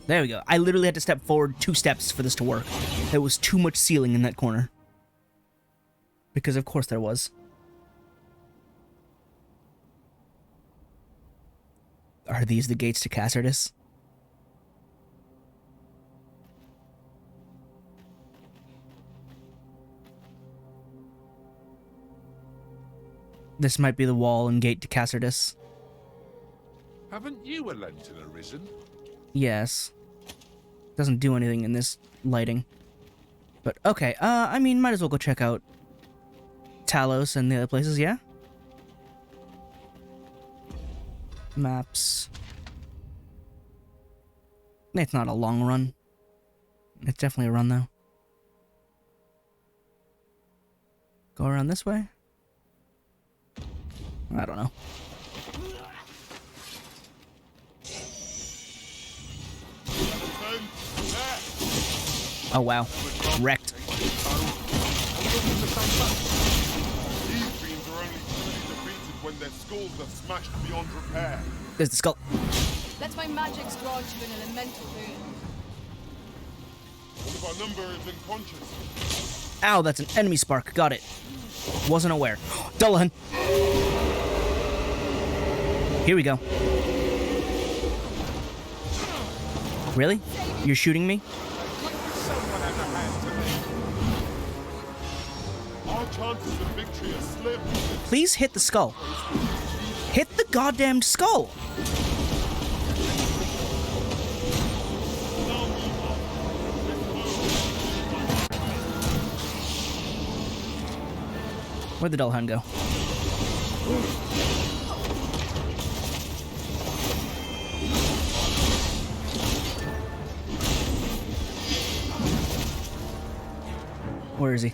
There we go. I literally had to step forward 2 steps for this to work. There was too much ceiling in that corner. Because of course there was. Are these the gates to Cassardus? This might be the wall and gate to Cassardus. Haven't you a lantern arisen? Yes. Doesn't do anything in this lighting. But okay, I mean, might as well go check out Talos and the other places, yeah? Maps. It's not a long run. It's definitely a run, though. Go around this way? I don't know. Oh, wow. Wrecked. These beams are only truly defeated when their skulls are smashed beyond repair. There's the skull. Let my magics grant you an elemental boon. One of our number is unconscious. Ow, that's an enemy spark. Got it. Wasn't aware. Dullahan. Here we go. Really? You're shooting me? Someone have a hand to me. Our chances of victory are slim. Please hit the skull. Hit the goddamn skull! Where'd the Dullahan go? Where is he?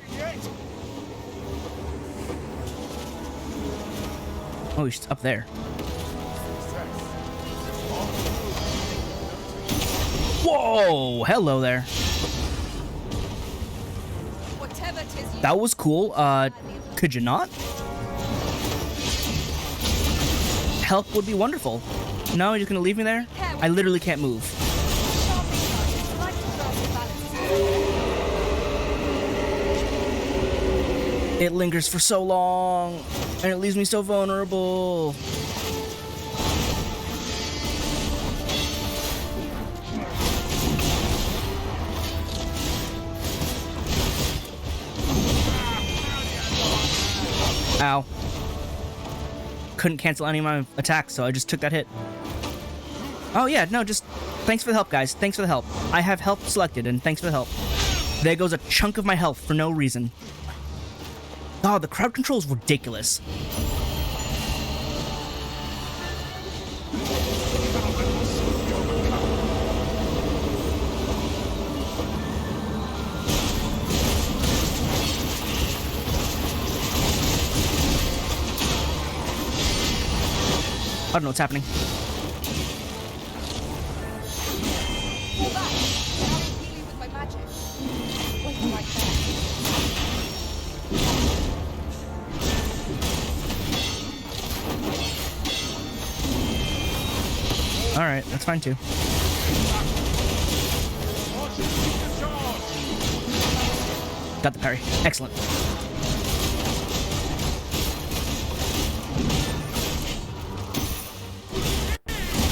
Oh, he's up there. Whoa! Hello there. Whatever 'tis you That was cool. Could you not? Help would be wonderful. No, you're just gonna leave me there? I literally can't move. like to grasp the balance. It lingers for so long, and it leaves me so vulnerable. Ow. Couldn't cancel any of my attacks, so I just took that hit. Oh yeah, no, just thanks for the help, guys. Thanks for the help. I have help selected, and thanks for the help. There goes a chunk of my health for no reason. Oh, the crowd control is ridiculous. I don't know what's happening. Pull back. I will heal you with my magic. Wait right there. Alright, that's fine too. Got the parry. Excellent.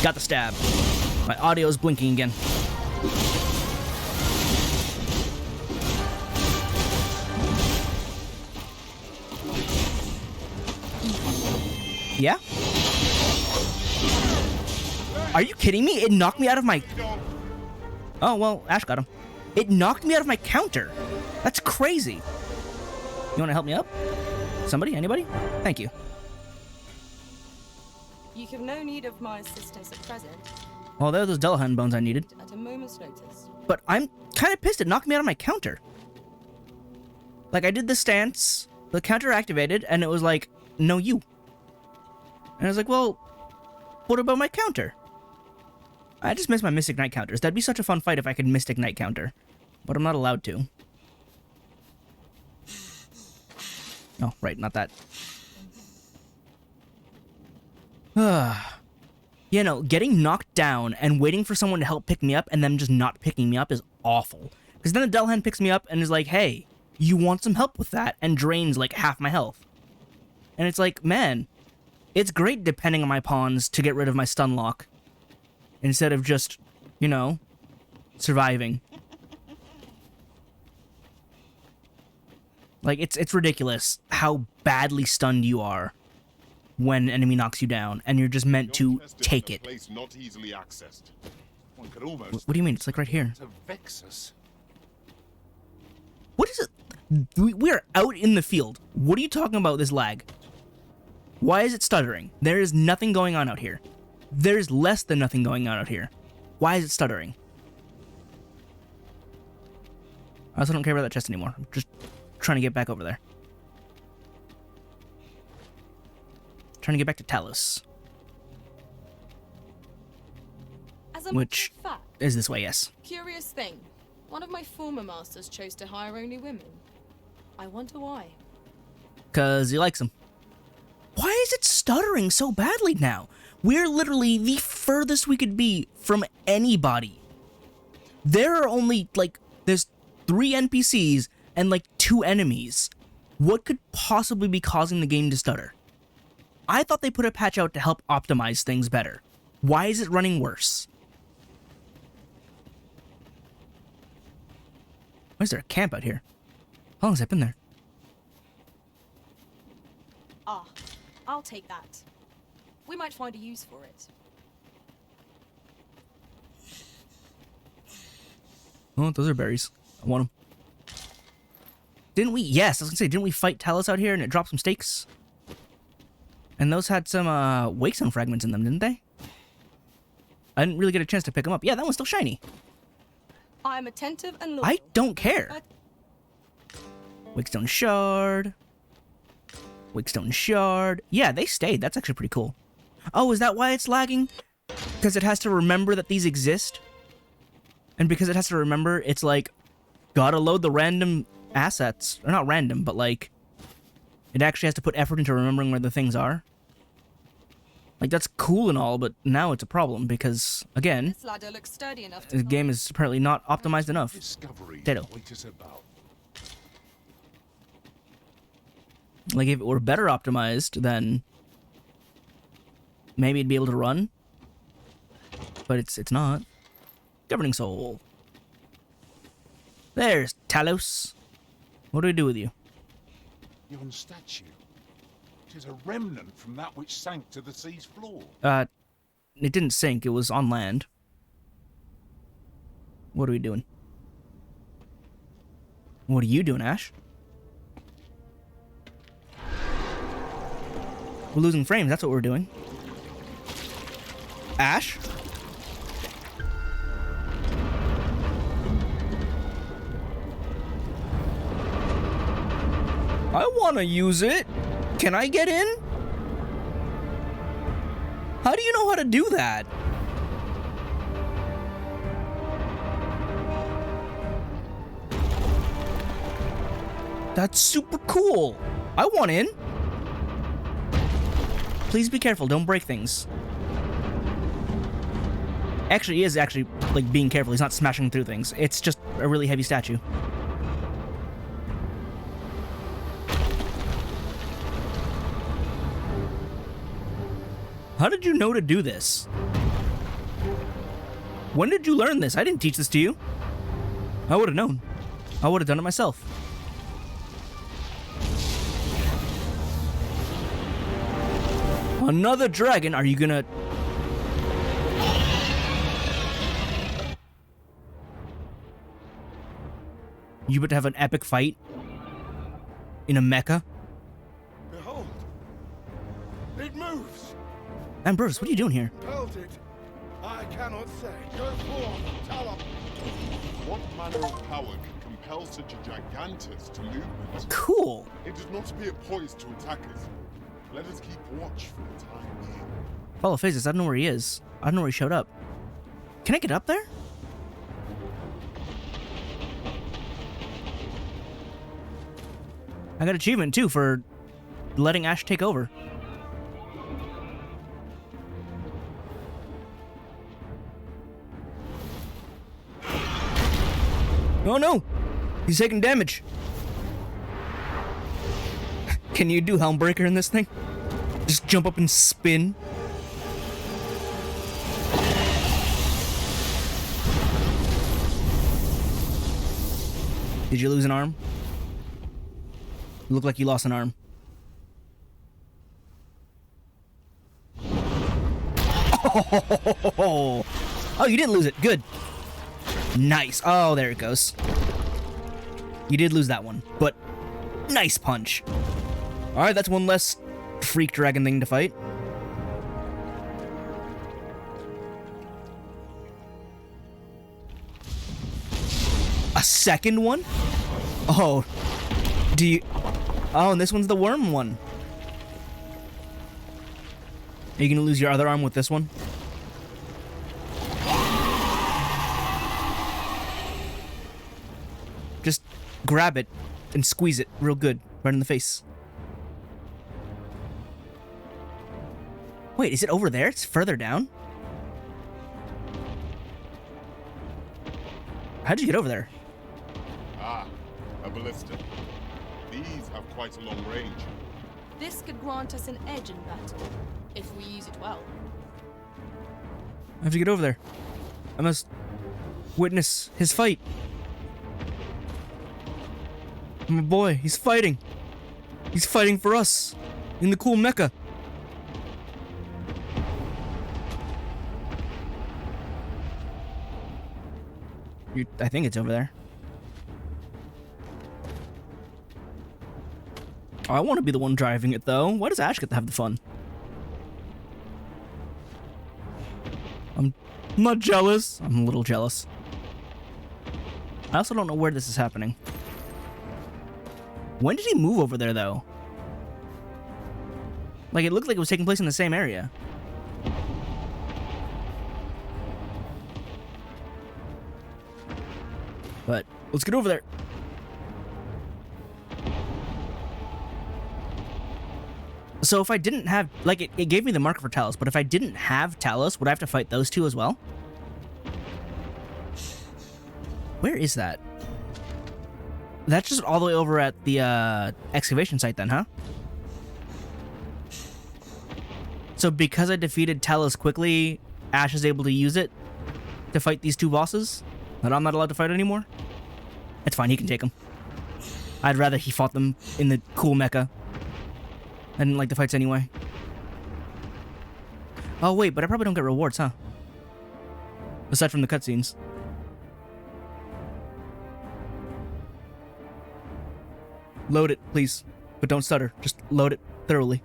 Got the stab. My audio is blinking again. Yeah? Are you kidding me? It knocked me out of my... Oh, well, Ash got him. It knocked me out of my counter. That's crazy. You want to help me up? Somebody? Anybody? Thank you. You have no need of my assistance at present. Well, there are those Dullahan bones I needed. At a moment's notice. But I'm kind of pissed. It knocked me out of my counter. Like, I did the stance, the counter activated, and it was like, no, you. And I was like, well, what about my counter? I just miss my Mystic Knight counters. That'd be such a fun fight if I could Mystic Knight counter. But I'm not allowed to. Oh, right, not that. Yeah, You know, getting knocked down and waiting for someone to help pick me up and them just not picking me up is awful. Because then the Delhan picks me up and is like, hey, you want some help with that? And drains like half my health. And it's like, man, it's great depending on my pawns to get rid of my stun lock. Instead of just, you know, surviving. Like, it's ridiculous how badly stunned you are when an enemy knocks you down, and you're just meant to take it. Place not easily accessed. One could almost What do you mean? It's like right here. to vex us. What is it? We're out in the field. What are you talking about, this lag? Why is it stuttering? There is nothing going on out here. There's less than nothing going on out here. Why is it stuttering? I also don't care about that chest anymore. I'm just trying to get back over there. Trying to get back to Talos. As a Which matter of fact, is this way, yes. curious thing. One of my former masters chose to hire only women. I wonder why. Because he likes them. Why is it stuttering so badly now? We're literally the furthest we could be from anybody. There are only, like, there's 3 NPCs and, like, 2 enemies. What could possibly be causing the game to stutter? I thought they put a patch out to help optimize things better. Why is it running worse? Why is there a camp out here? How long has that been there? Ah, I'll take that. We might find a use for it. Oh, those are berries. I want them. Didn't we? Yes, I was gonna say, didn't we fight Talos out here and it dropped some stakes? And those had some wake zone fragments in them, didn't they? I didn't really get a chance to pick them up. Yeah, that one's still shiny. I am attentive and loyal. I don't care. Wakestone shard. Wakestone shard. Yeah, they stayed. That's actually pretty cool. Oh, is that why it's lagging? Because it has to remember that these exist? And because it has to remember, it's like, gotta load the random assets. Or not random, but like, it actually has to put effort into remembering where the things are. Like, that's cool and all, but now it's a problem because, again, This ladder looks sturdy enough to the game is apparently not optimized enough. Discovery Potato. wait us about. Like, if it were better optimized, then maybe it'd be able to run. But it's not. Governing Soul. There's Talos. What do we do with you? Yon statue. It is a remnant from that which sank to the sea's floor. It didn't sink, it was on land. What are we doing? What are you doing, Ash? We're losing frames, that's what we're doing. Ash? I wanna use it. Can I get in? How do you know how to do that? That's super cool. I want in. Please be careful, don't break things. Actually, he is actually, like, being careful. He's not smashing through things. It's just a really heavy statue. How did you know to do this? When did you learn this? I didn't teach this to you. I would have known. I would have done it myself. Another dragon? Are you gonna... You about to have an epic fight? In a mecha? Behold! It moves! Ambrose, what are you doing here? Held it. I cannot say. Go forth, Talon. What manner of power can compel such a gigantus to movement? Cool. It does not appear poised to attack us. Let us keep watch for the time being. Follow Phases, I don't know where he is. I don't know where he showed up. Can I get up there? I got achievement too for letting Ash take over. Oh no! He's taking damage. Can you do Helmbreaker in this thing? Just jump up and spin? Did you lose an arm? Looked like you lost an arm. Oh, you didn't lose it. Good. Nice. Oh, there it goes. You did lose that one, but nice punch. Alright, that's one less freak dragon thing to fight. A second one? Oh. Do you... Oh, and this one's the worm one. Are you gonna lose your other arm with this one? Just grab it and squeeze it real good, right in the face. Wait, is it over there? It's further down? How'd you get over there? Ah, a ballista. These have quite a long range. This could grant us an edge in battle, if we use it well. How'd you get over there? I must witness his fight. My boy, he's fighting. He's fighting for us in the cool mecha. I think it's over there. Oh, I want to be the one driving it, though. Why does Ash get to have the fun? I'm not jealous. I'm a little jealous. I also don't know where this is happening. When did he move over there, though? Like, it looked like it was taking place in the same area. But let's get over there. So if I didn't have, like, it gave me the marker for Talos, but if I didn't have Talos, would I have to fight those two as well? Where is that? That's just all the way over at the excavation site then, huh? So because I defeated Talos quickly, Ash is able to use it to fight these two bosses that I'm not allowed to fight anymore? It's fine, he can take them. I'd rather he fought them in the cool mecha. I didn't like the fights anyway. Oh wait, but I probably don't get rewards, huh? Aside from the cutscenes. Load it, please. But don't stutter. Just load it thoroughly.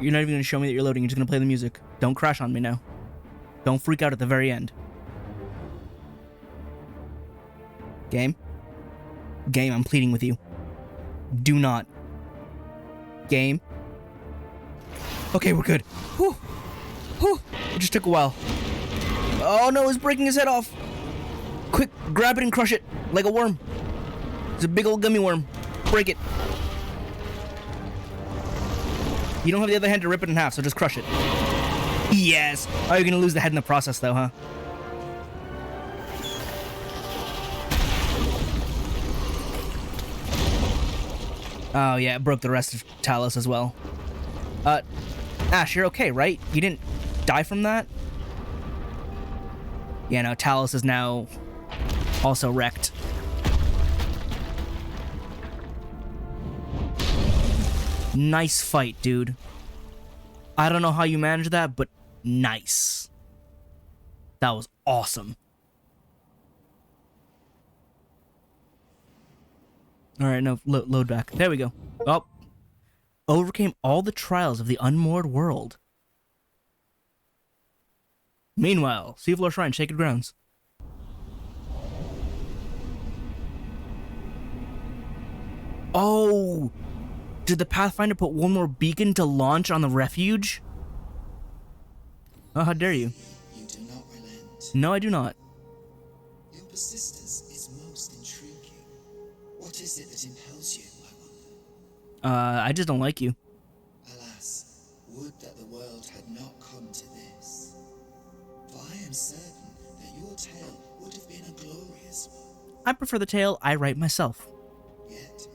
You're not even going to show me that you're loading. You're just going to play the music. Don't crash on me now. Don't freak out at the very end. Game? Game, I'm pleading with you. Do not. Game? Okay, we're good. Whew. Whew. It just took a while. Oh no, it's breaking his head off. Quick, grab it and crush it like a worm. It's a big old gummy worm. Break it. You don't have the other hand to rip it in half, so just crush it. Yes! Oh, you're gonna lose the head in the process, though, huh? Oh, yeah, it broke the rest of Talos as well. Ash, you're okay, right? You didn't die from that? Yeah, no, Talos is now also wrecked. Nice fight, dude. I don't know how you managed that, but nice. That was awesome. Alright, no, load back. There we go. Oh. Overcame all the trials of the unmoored world. Meanwhile, Seafloor Shrine, Sacred Grounds. Oh! Did the Pathfinder put one more beacon to launch on the refuge? Oh, how dare you. You do not relent. No, I do not. Your persistence is most intriguing. What is it that impels you, I wonder? I just don't like you. Alas, would that the world had not come to this. For I am certain that your tale would have been a glorious one. I prefer the tale I write myself. Yet,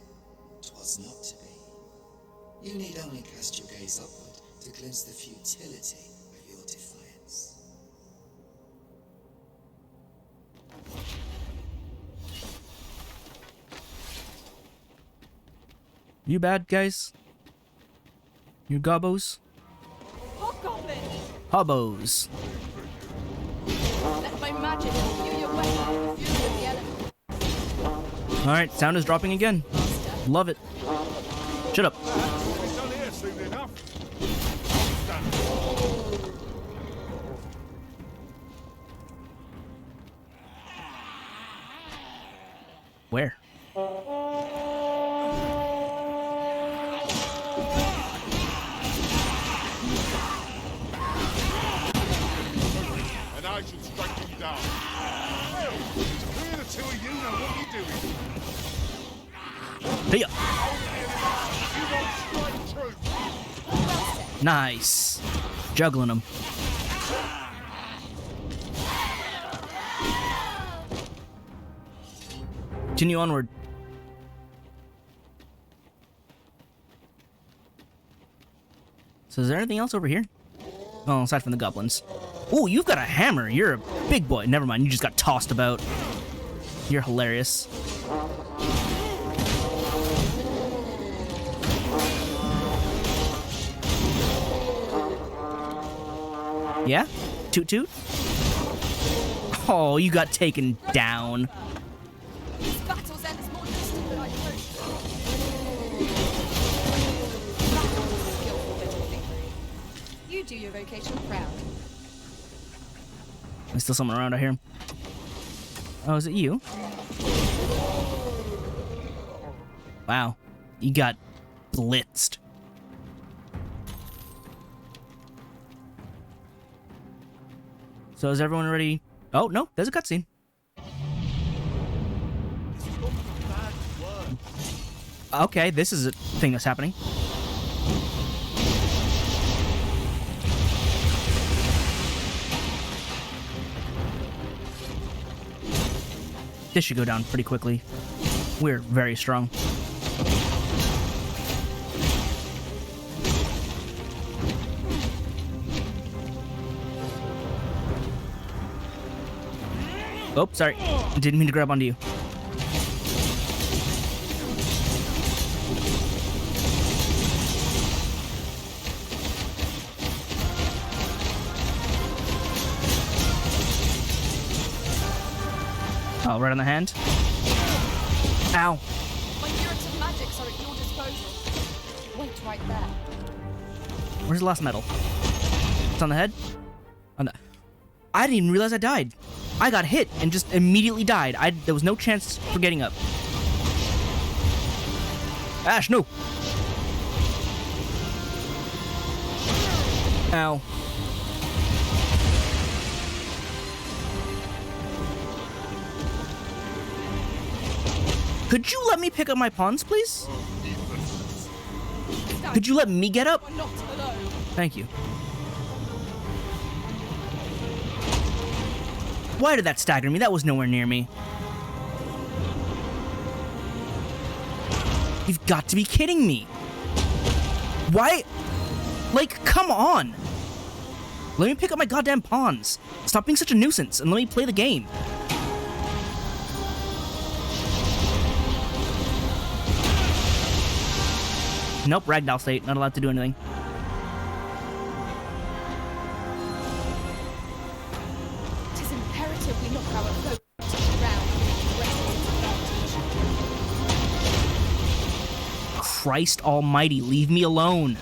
'twas not to be. You need only cast your gaze upward to glimpse the futility of your defiance. You bad guys? You gobbos? Hobgoblin! Hobbos. Let my magic imbue your weapon with the fury of the element. Alright, sound is dropping again. Love it. Shut up. It's done here soon enough. Where? And I should strike him down. Well, it's clear the two of you know what you're doing. Hey, You won't strike true. nice. Juggling them. Continue onward. So is there anything else over here? Oh, aside from the goblins. Ooh, you've got a hammer. You're a big boy. Never mind, you just got tossed about. You're hilarious. Yeah? Toot toot? Oh, you got taken down. This battle's end is more distant than I hoped. That was a skillful bit of victory. You do your vocation proud. There's still someone around out here. Oh, is it you? Wow. You got blitzed. So is everyone ready? Oh, no, there's a cutscene. Okay, this is a thing that's happening. This should go down pretty quickly. We're very strong. Oh, sorry. Didn't mean to grab onto you. Oh, right on the hand. Ow. My curative magics are at your disposal. Wait right there. Where's the last medal? It's on the head? On the... I didn't even realize I died. I got hit and just immediately died. There was no chance for getting up. Ash, no! Ow. Could you let me pick up my pawns, please? Could you let me get up? You're not alone. Thank you. Why did that stagger me? That was nowhere near me. You've got to be kidding me. Why? Like, come on. Let me pick up my goddamn pawns. Stop being such a nuisance and let me play the game. Nope, ragdoll state. Not allowed to do anything. It is imperative we knock our foe to the ground and rest its advantage. Christ almighty, leave me alone.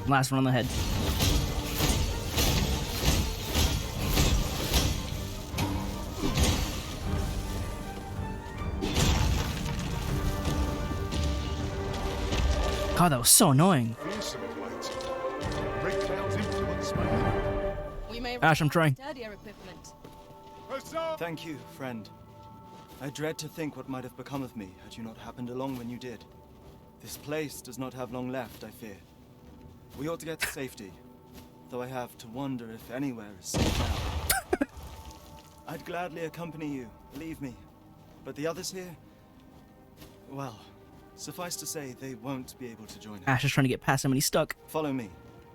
Last one on the head. God, that was so annoying. Fearsome of late. Red Cloud's influence, man. We may Ash, I'm trying. sturdier equipment. Huzzah! Thank you, friend. I dread to think what might have become of me had you not happened along when you did. This place does not have long left, I fear. We ought to get to safety, though I have to wonder if anywhere is safe now. I'd gladly accompany you, believe me. But the others here, well, suffice to say, they won't be able to join us. Ash is trying to get past him and he's stuck. Follow me.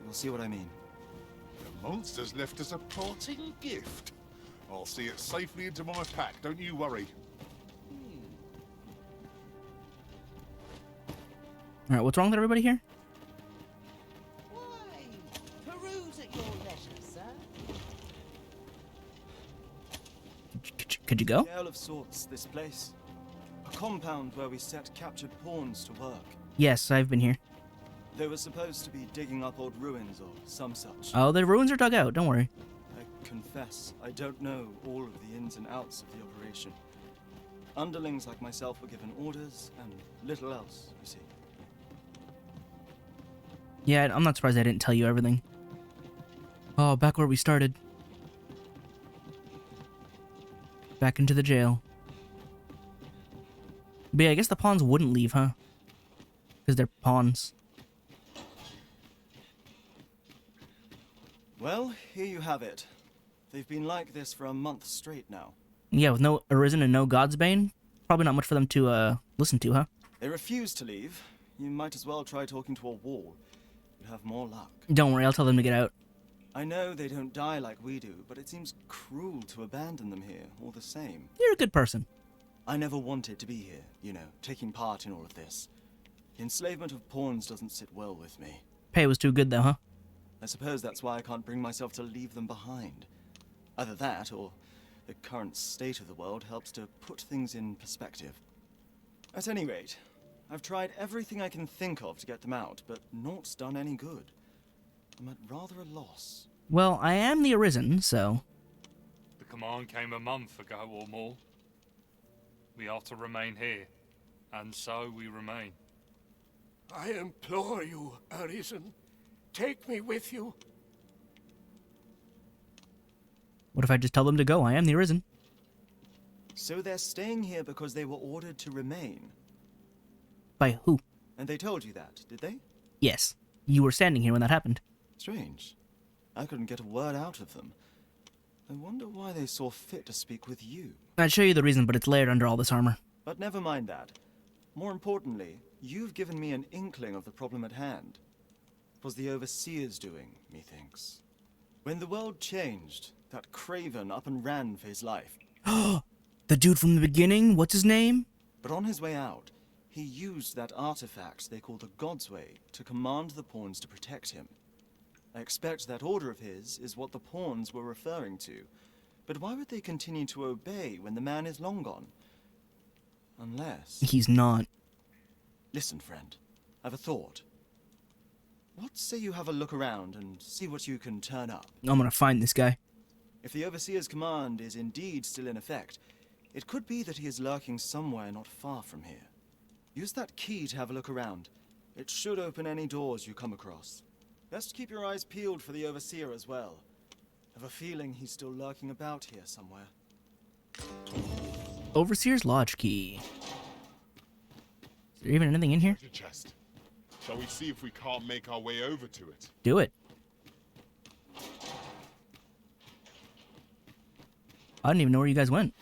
You'll see what I mean. The monster's left us a parting gift. I'll see it safely into my pack, don't you worry. Alright, what's wrong with everybody here? Why, peruse at your leisure, sir. Could you go? Gale of sorts, this place. A compound where we set captured pawns to work. Yes, I've been here. They were supposed to be digging up old ruins or some such. Oh, the ruins are dug out, don't worry. I confess, I don't know all of the ins and outs of the operation. Underlings like myself were given orders, and little else, you see. Yeah, I'm not surprised I didn't tell you everything. Oh, back where we started. Back into the jail. But yeah, I guess the pawns wouldn't leave, huh? Because they're pawns. Well, here you have it. They've been like this for a month straight now. Yeah, with no Arisen and no Godsbane, probably not much for them to, listen to, huh? They refuse to leave. You might as well try talking to a wall. You'd have more luck. Don't worry, I'll tell them to get out. I know they don't die like we do, but it seems cruel to abandon them here, all the same. You're a good person. I never wanted to be here, you know, taking part in all of this. The enslavement of pawns doesn't sit well with me. Pay was too good, though, huh? I suppose that's why I can't bring myself to leave them behind. Either that, or the current state of the world helps to put things in perspective. At any rate, I've tried everything I can think of to get them out, but naught's done any good. I'm at rather a loss. Well, I am the Arisen, so... The command came a month ago or more. We are to remain here, and so we remain. I implore you, Arisen. Take me with you. What if I just tell them to go? I am the Arisen. So they're staying here because they were ordered to remain. By who? And they told you that, did they? Yes. You were standing here when that happened. Strange. I couldn't get a word out of them. I wonder why they saw fit to speak with you. I'd show you the reason, but it's layered under all this armor. But never mind that. More importantly, you've given me an inkling of the problem at hand. It was the Overseer's doing, methinks. When the world changed, that craven up and ran for his life. The dude from the beginning? What's his name? But on his way out, he used that artifact they call the God's Way to command the pawns to protect him. I expect that order of his is what the pawns were referring to. But why would they continue to obey when the man is long gone? Unless... He's not. Listen, friend. I've a thought. What say you have a look around and see what you can turn up? I'm gonna find this guy. If the Overseer's command is indeed still in effect, it could be that he is lurking somewhere not far from here. Use that key to have a look around. It should open any doors you come across. Best keep your eyes peeled for the Overseer as well. I have a feeling he's still lurking about here somewhere. Overseer's Lodge key. Is there even anything in here? Treasure chest. Shall we see if we can't make our way over to it? Do it. I didn't even know where you guys went.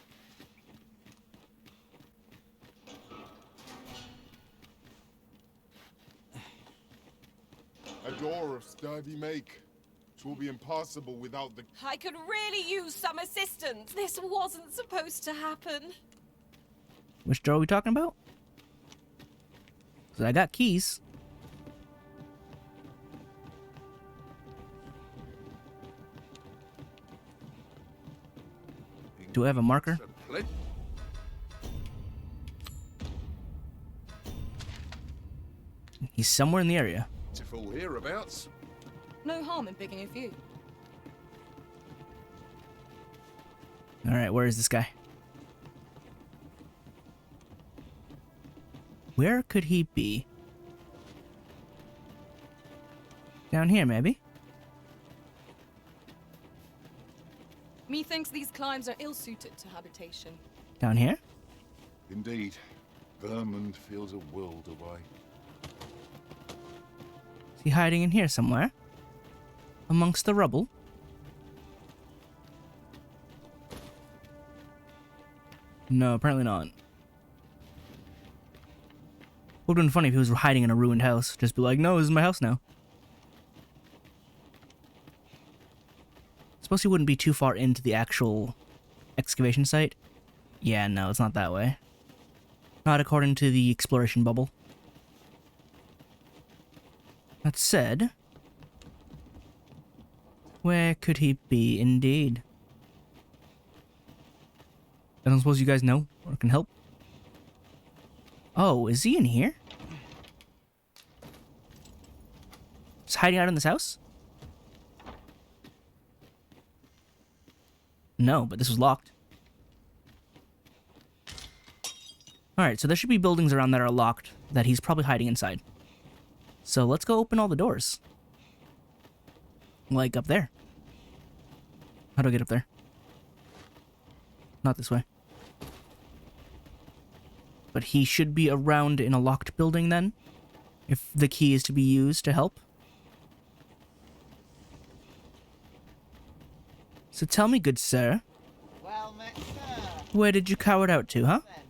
A door of sturdy make. It will be impossible without the... I could really use some assistance. This wasn't supposed to happen. Which door are we talking about? 'Cause I got keys. Do I have a marker? He's somewhere in the area. Beautiful hereabouts. No harm in picking a few. Alright, where is this guy? Where could he be? Down here, maybe? Methinks these climes are ill-suited to habitation. Down here? Indeed. Vermund feels a world away. Is he hiding in here somewhere? Amongst the rubble? No, apparently not. Would have been funny if he was hiding in a ruined house. Just be like, no, this is my house now. Suppose he wouldn't be too far into the actual excavation site. Yeah, no, it's not that way. Not according to the exploration bubble. That said, where could he be indeed? I don't suppose you guys know or can help. Oh, is he in here? Just hiding out in this house? No, but this was locked. Alright, so there should be buildings around that are locked that he's probably hiding inside. So let's go open all the doors. Like up there. How do I get up there? Not this way. But he should be around in a locked building then, if the key is to be used to help. So tell me, good sir, Well met, sir. where did you cower out to, huh? Then.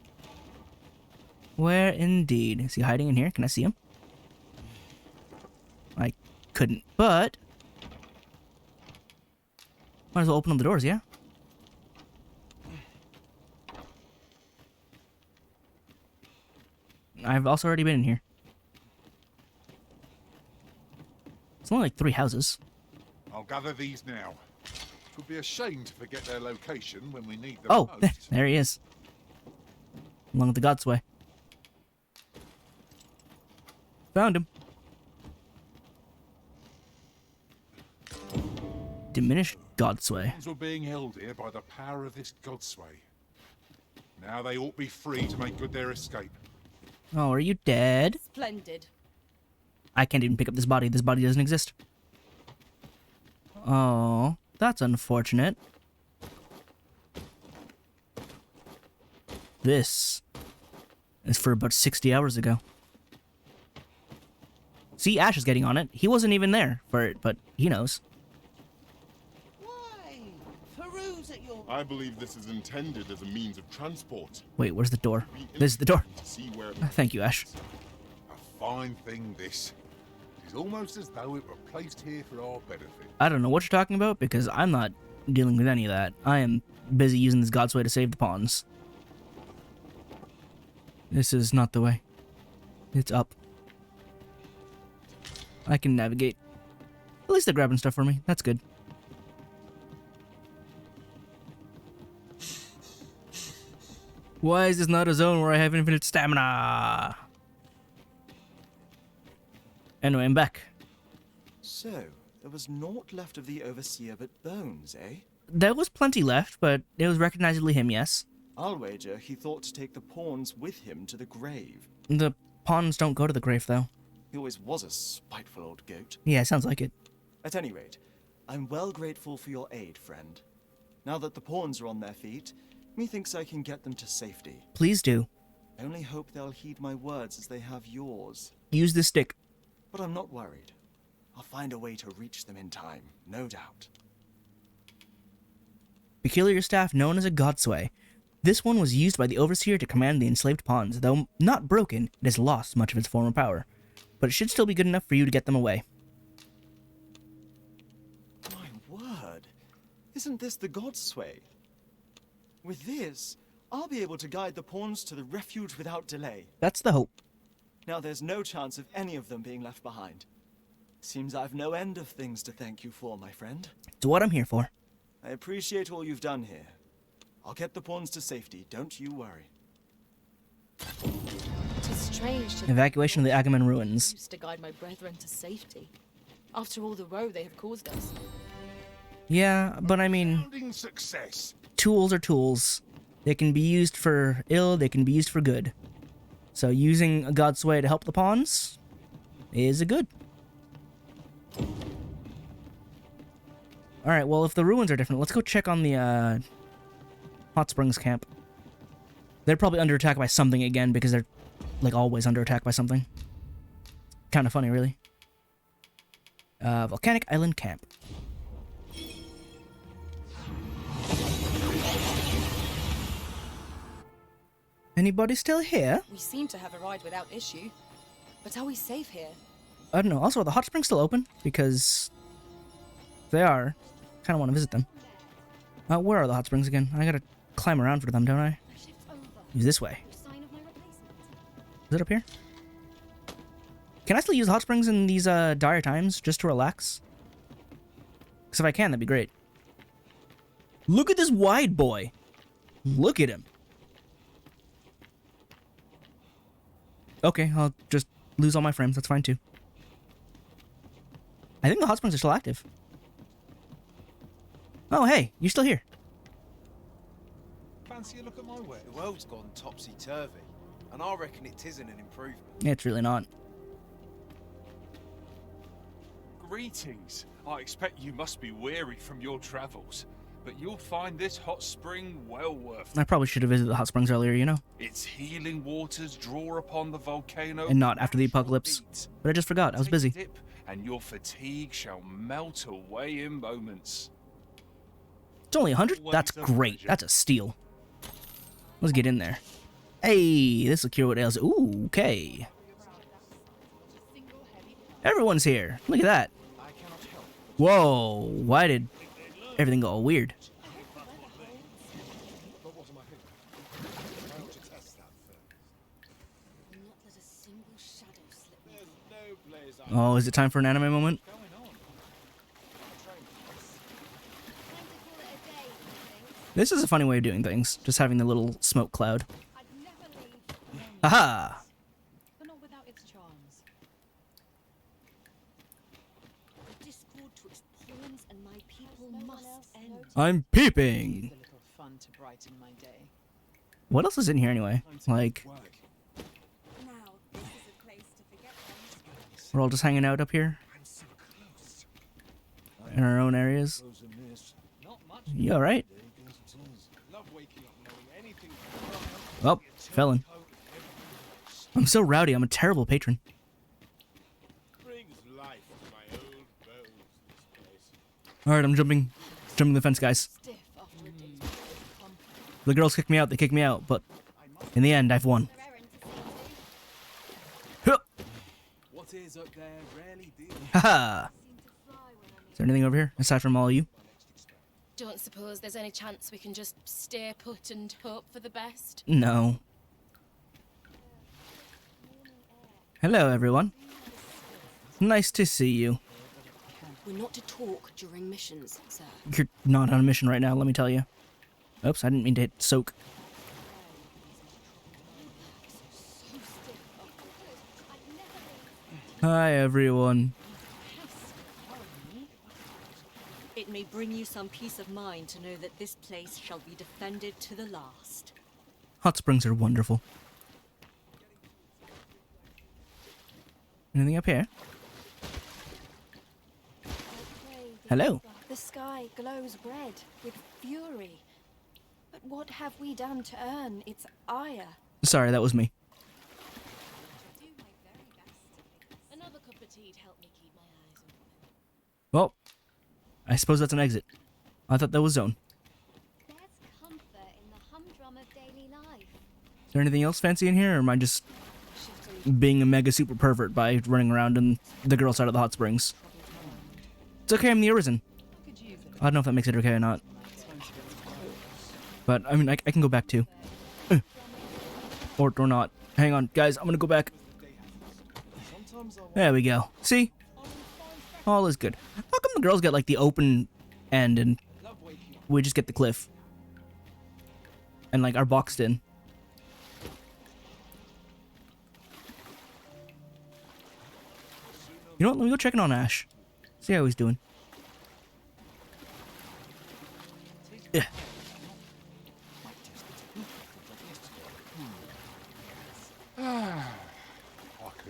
Where indeed? Is he hiding in here? Can I see him? I couldn't, but might as well open up the doors, yeah? I've also already been in here. It's only like 3 houses. I'll gather these now. It would be a shame to forget their location when we need them Oh, most. there he is. Along with the God's Way. Found him. Diminished God's Way. Were being held here by the power of this Godsway. Now they ought to be free to make good their escape. Oh, are you dead? Splendid. I can't even pick up this body. This body doesn't exist. Oh, that's unfortunate. This is for about 60 hours ago. See, Ash is getting on it. He wasn't even there for it, but he knows. Why? Peruse at your... I believe this is intended as a means of transport. Wait, where's the door? This is the door. To see where it Thank you, Ash. A fine thing, this. It is almost as though it were placed here for our benefit. I don't know what you're talking about because I'm not dealing with any of that. I am busy using this God's Way to save the pawns. This is not the way. It's up. I can navigate. At least they're grabbing stuff for me. That's good. Why is this not a zone where I have infinite stamina? Anyway, I'm back. So, there was naught left of the Overseer but bones, eh? There was plenty left, but it was recognizably him, yes. I'll wager he thought to take the pawns with him to the grave. The pawns don't go to the grave, though. He always was a spiteful old goat. Yeah, sounds like it. At any rate, I'm well grateful for your aid, friend. Now that the pawns are on their feet, methinks I can get them to safety. Please do. I only hope they'll heed my words as they have yours. Use the stick. But I'm not worried. I'll find a way to reach them in time, no doubt. Peculiar staff known as a Godsway. This one was used by the Overseer to command the enslaved pawns. Though not broken, it has lost much of its former power. But it should still be good enough for you to get them away. My word! Isn't this the Godsway? With this, I'll be able to guide the pawns to the refuge without delay. That's the hope. Now there's no chance of any of them being left behind. Seems I've no end of things to thank you for, my friend. It's what I'm here for. I appreciate all you've done here. I'll get the pawns to safety, don't you worry. Tis strange to Evacuation of the Agamemnon ruins. used to guide my brethren to safety. After all the woe they have caused us. Yeah, but I mean, Sounding success. tools are tools. They can be used for ill, they can be used for good. So using a God's Way to help the pawns is a good. Alright, well, if the ruins are different, let's go check on the Hot Springs camp. They're probably under attack by something again, because they're, like, always under attack by something. Kind of funny, really. Volcanic Island Camp. Anybody still here? We seem to have arrived without issue. But are we safe here? I don't know. Also, are the hot springs still open? Because if they are, kind of want to visit them. Where are the hot springs again? I gotta climb around for them, don't I? Use this way. Is it up here? Can I still use hot springs in these dire times just to relax? Because if I can, that'd be great. Look at this wide boy. Look at him. Okay, I'll just lose all my frames. That's fine too. I think the hot springs are still active. Oh, hey, you're still here. Fancy a look at my work? The world's gone topsy-turvy, and I reckon it isn't an improvement. Yeah, it's really not. Greetings. I expect you must be weary from your travels, but you'll find this hot spring well worth it. I probably should have visited the hot springs earlier, you know? Its healing waters draw upon the volcano And not after the apocalypse. beat. But I just forgot, I was Take a busy. dip, and your fatigue shall melt away in moments. It's only 100? That's great. That's a steal. Let's get in there. Hey, this will cure what ails. Ooh, okay. Everyone's here. Look at that. Whoa, why did everything go all weird? Oh, is it time for an anime moment? This is a funny way of doing things, just having the little smoke cloud. Aha! But not without its charms. The discord to its pawns and my people must end. I'm peeping! A little fun to brighten my day. What else is in here anyway? Like, Now, this is a place to forget things. we're all just hanging out up here? In our own areas? You alright? Oh, felon. I'm so rowdy, I'm a terrible patron. Alright, I'm jumping the fence, guys. Stiff after a day's comp. The girls kicked me out, they kicked me out, but in the end, I've won. Huh. What is up there rarely deals. Haha! Is there anything over here, aside from all of you? Don't suppose there's any chance we can just stay put and hope for the best? No. Hello, everyone. Nice to see you. We're not to talk during missions, sir. You're not on a mission right now, let me tell you. Oops, I didn't mean to hit soak. Hi, everyone. It may bring you some peace of mind to know that this place shall be defended to the last. Hot springs are wonderful. Anything up here? Hello. The sky glows red with fury. But what have we done to earn its ire? Sorry, that was me. Another cup of tea'd help me keep my eyes open. Well, I suppose that's an exit. I thought that was zone. There's comfort in the humdrum of daily life. Is there anything else fancy in here, or am I just being a mega super pervert by running around in the girl side of the hot springs? It's okay, I'm the Arisen. I don't know if that makes it okay or not. But, I mean, I can go back too. Or not. Hang on, guys, I'm gonna go back. There we go. See? All is good. How come the girls get, like, the open end and we just get the cliff? And, like, are boxed in. You know what? Let me go check in on Ash. See how he's doing. Yeah.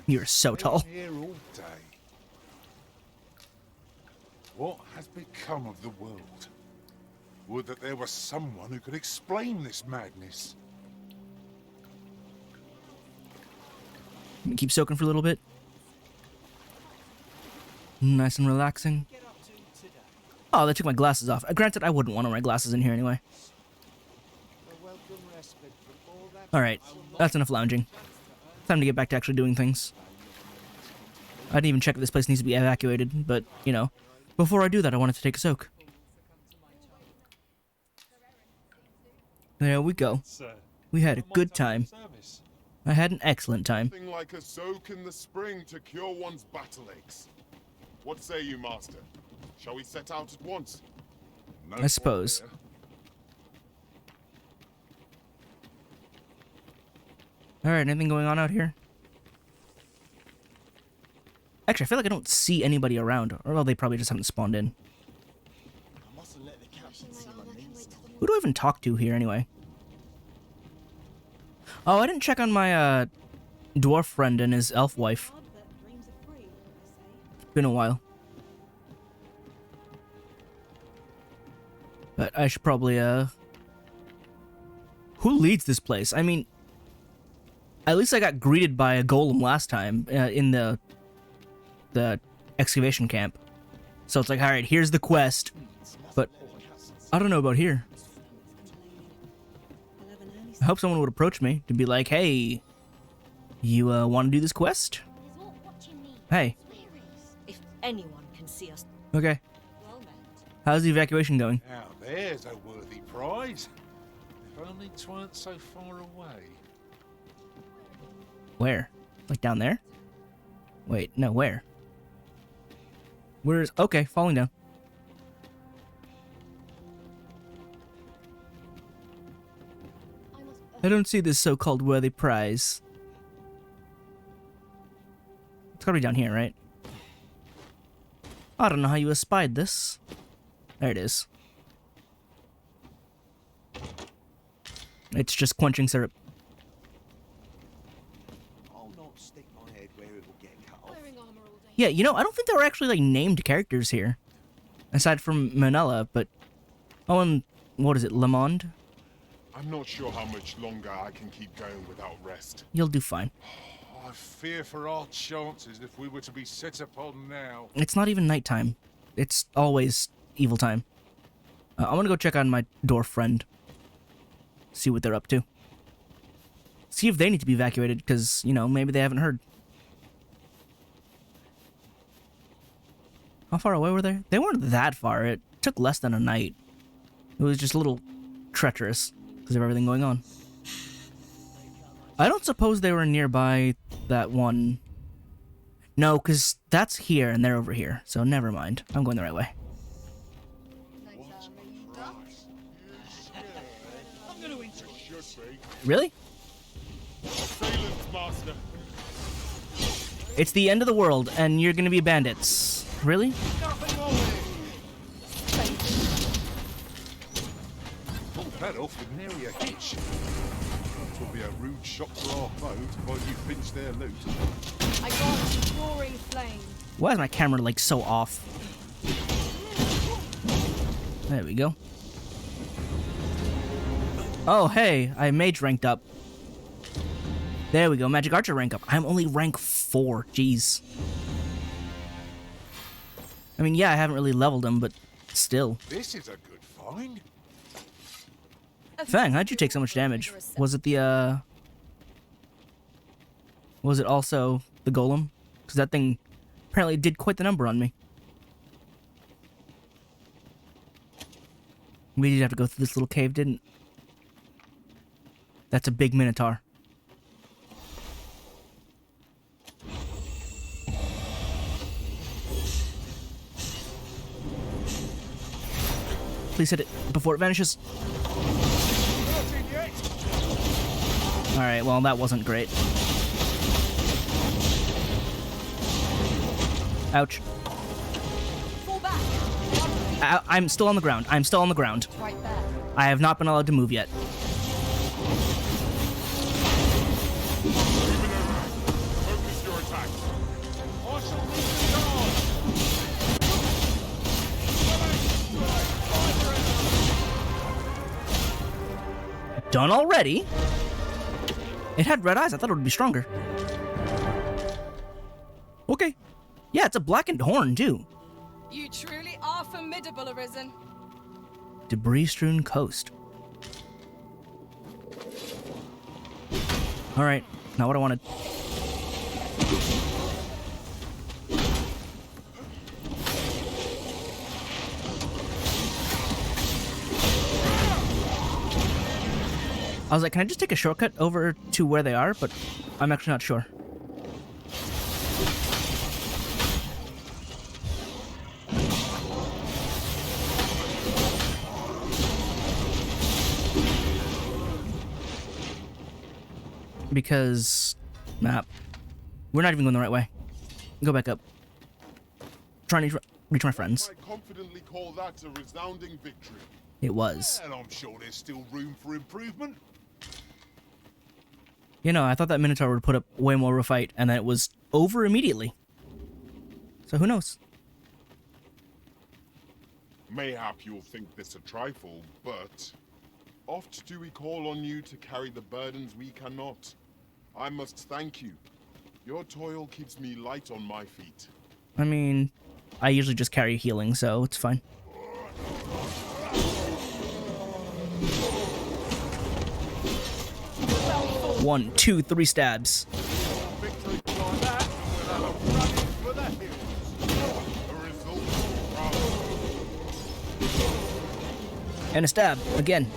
You're so tall. Here all day. What has become of the world? Would that there was someone who could explain this madness. Keep soaking for a little bit. Nice and relaxing. Oh, they took my glasses off. Granted, I wouldn't want to wear glasses in here anyway. Alright, that's enough lounging. Time to get back to actually doing things. I didn't even check if this place needs to be evacuated, but, you know, before I do that, I wanted to take a soak. There we go. We had a good time. I had an excellent time. Nothing like a soak in the spring to cure one's battle aches. What say you, Master? Shall we set out at once? No I suppose. point Alright, anything going on out here? Actually, I feel like I don't see anybody around. Or, well, they probably just haven't spawned in. Who do I even talk to here, anyway? Oh, I didn't check on my, dwarf friend and his elf wife. It's been a while. But I should probably, Who leads this place? I mean, at least I got greeted by a golem last time, in the excavation camp. So it's like, alright, here's the quest. But I don't know about here. I hope someone would approach me to be like, hey, you want to do this quest? Hey. If anyone can see us. Okay. How's the evacuation going? Now there's a worthy prize. If only 'tweren't so far away. Where? Like down there? Wait, no, where? Where's... Okay, falling down. I don't see this so-called worthy prize. It's gotta be down here, right? I don't know how you espied this. There it is. It's just quenching syrup. I'll not stick my head where it will get cut off. Yeah, you know, I don't think there were actually, like, named characters here. Aside from Manila, but... Oh, and... What is it, Lamond? I'm not sure how much longer I can keep going without rest. You'll do fine. I fear for our chances if we were to be set upon now. It's not even nighttime. It's always evil time. I'm gonna go check on my dwarf friend. See what they're up to. See if they need to be evacuated, because, you know, maybe they haven't heard. How far away were they? They weren't that far. It took less than a night. It was just a little treacherous because of everything going on. I don't suppose they were nearby that one. No, because that's here and they're over here. So never mind. I'm going the right way. Really? Silence, Master. It's the end of the world and you're gonna be bandits. Really? Pull that off with nary a hitch. It will be a rude shock to our boat while you pinch their loot. I got roaring flame. Why is my camera like so off? There we go. Oh, hey, I mage ranked up. There we go, magic archer rank up. I'm only rank 4, jeez. I mean, yeah, I haven't really leveled him, but still. This is a good find. Fang, how'd you take so much damage? Was it the, was it also the golem? Because that thing apparently did quite the number on me. We did have to go through this little cave, didn't? That's a big minotaur. Please hit it before it vanishes. Alright, well, that wasn't great. Ouch. I'm still on the ground. I'm still on the ground. Right there. I have not been allowed to move yet. Focus your attacks. Done already? It had red eyes. I thought it would be stronger. Okay. Yeah, it's a blackened horn, too. You truly are formidable, Arisen. Debris-strewn coast. Alright, not what I wanted. I was like, can I just take a shortcut over to where they are? But I'm actually not sure. Because, nah, we're not even going the right way. Go back up. Trying to reach my friends. I confidently call that a resounding victory. It was. And I'm sure there's still room for improvement. You know, I thought that Minotaur would put up way more of a fight, and then it was over immediately. So who knows? Mayhap you'll think this a trifle, but oft do we call on you to carry the burdens we cannot. I must thank you. Your toil keeps me light on my feet. I mean, I usually just carry healing, so it's fine. One, two, three stabs. And a stab, again.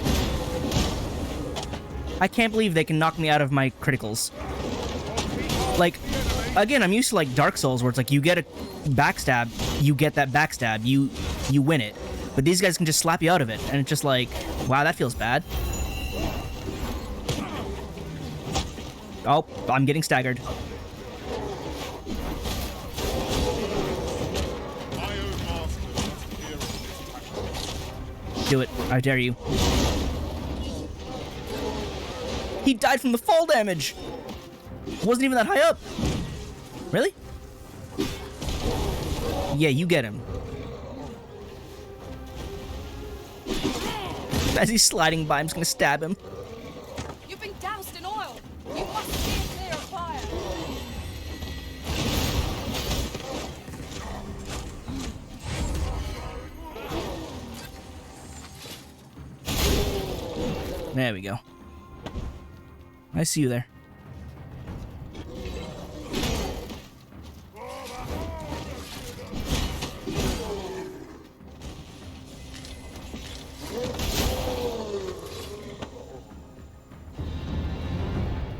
I can't believe they can knock me out of my criticals. Like, again, I'm used to like Dark Souls where it's like you get a backstab, you get that backstab, you win it. But these guys can just slap you out of it, and it's just like, wow, that feels bad. Oh, I'm getting staggered. Do it, I dare you. He died from the fall damage! Wasn't even that high up! Really? Yeah, you get him. As he's sliding by, I'm just gonna stab him. You've been doused in oil. You must steer clear of fire. There we go. I see you there.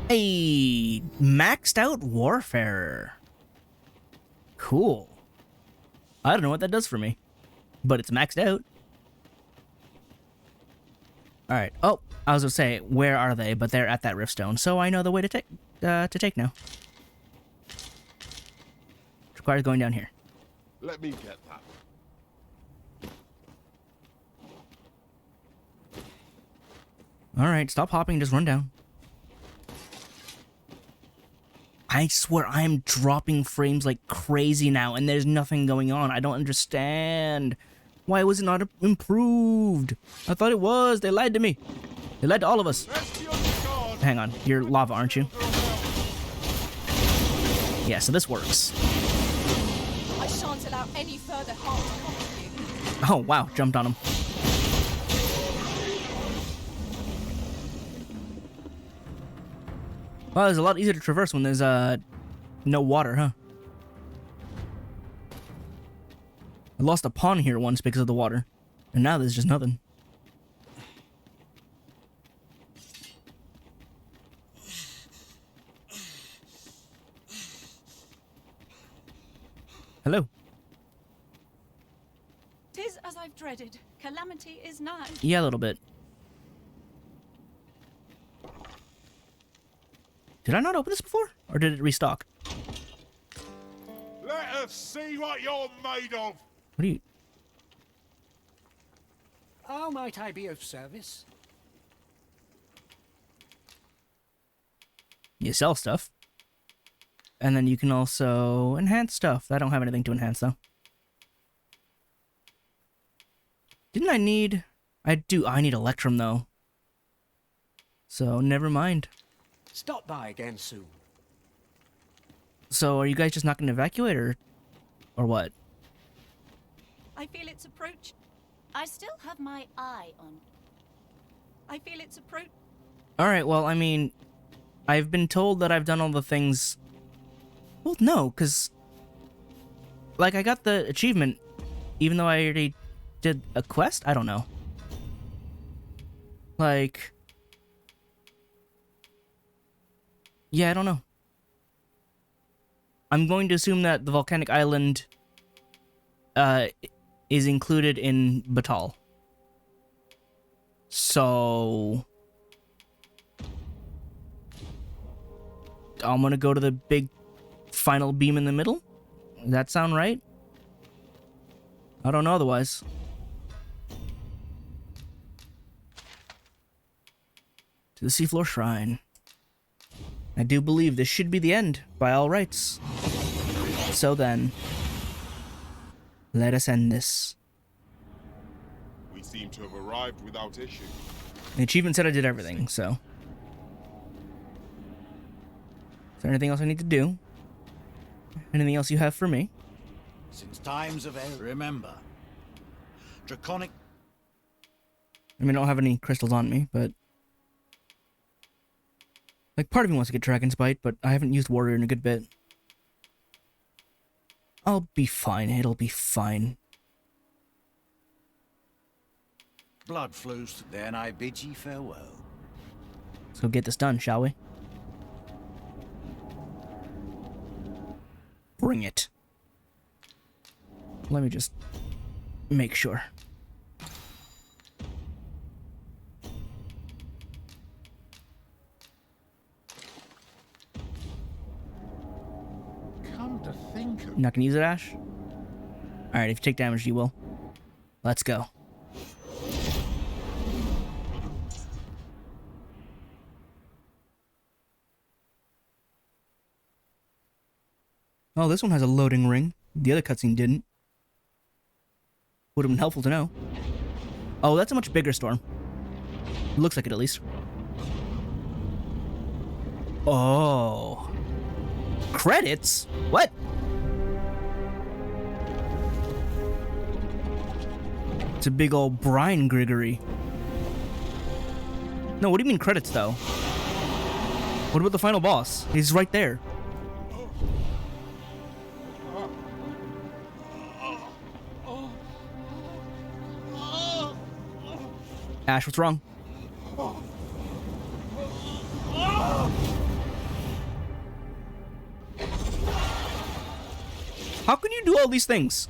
Hey, maxed out warfare. Cool. I don't know what that does for me, but it's maxed out. All right. Oh, I was gonna say, where are they? But they're at that riftstone, so I know the way to take now. Requires going down here. Let me get that. All right, stop hopping, just run down. I swear I am dropping frames like crazy now, and there's nothing going on. I don't understand. Why was it not improved? I thought it was. They lied to me. They lied to all of us. Hang on. You're lava, aren't you? Yeah, so this works. I shan't allow any further harm to come to you. Oh, wow. Jumped on him. Well, it's a lot easier to traverse when there's no water, huh? I lost a pawn here once because of the water, and now there's just nothing. Hello. 'Tis as I've dreaded. Calamity is nigh. Yeah, a little bit. Did I not open this before? Or did it restock? Let us see what you're made of. What do you... How might I be of service? You sell stuff. And then you can also enhance stuff. I don't have anything to enhance, though. Didn't I need... I need Electrum, though. So, never mind. Stop by again soon. So, are you guys just not going to evacuate, or what? I feel it's approach. I still have my eye on. I feel it's approach. Alright, well, I mean, I've been told that I've done all the things... Well, no, because... Like, I got the achievement, even though I already did a quest? I don't know. Like... Yeah, I don't know. I'm going to assume that the volcanic island is included in Batal. So... I'm gonna go to the big final beam in the middle? Does that sound right? I don't know otherwise. To the Seafloor Shrine. I do believe this should be the end, by all rights. So then, let us end this. We seem to have arrived without issue. The achievement said I did everything, so... Is there anything else I need to do? Anything else you have for me? Since times of remember, draconic... I mean, I don't have any crystals on me, but... Like, part of me wants to get Dragon's Bite, but I haven't used Warrior in a good bit. I'll be fine, it'll be fine. Blood flows, then I bid ye farewell. Let's go get this done, shall we? Bring it. Let me just make sure. Come to think of... You're not gonna use it, Ash? Alright, if you take damage, you will. Let's go. Oh, this one has a loading ring. The other cutscene didn't. Would have been helpful to know. Oh, that's a much bigger storm. Looks like it, at least. Oh. Credits? What? It's a big old Brian Grigory. No, what do you mean credits, though? What about the final boss? He's right there. Ash, what's wrong? How can you do all these things?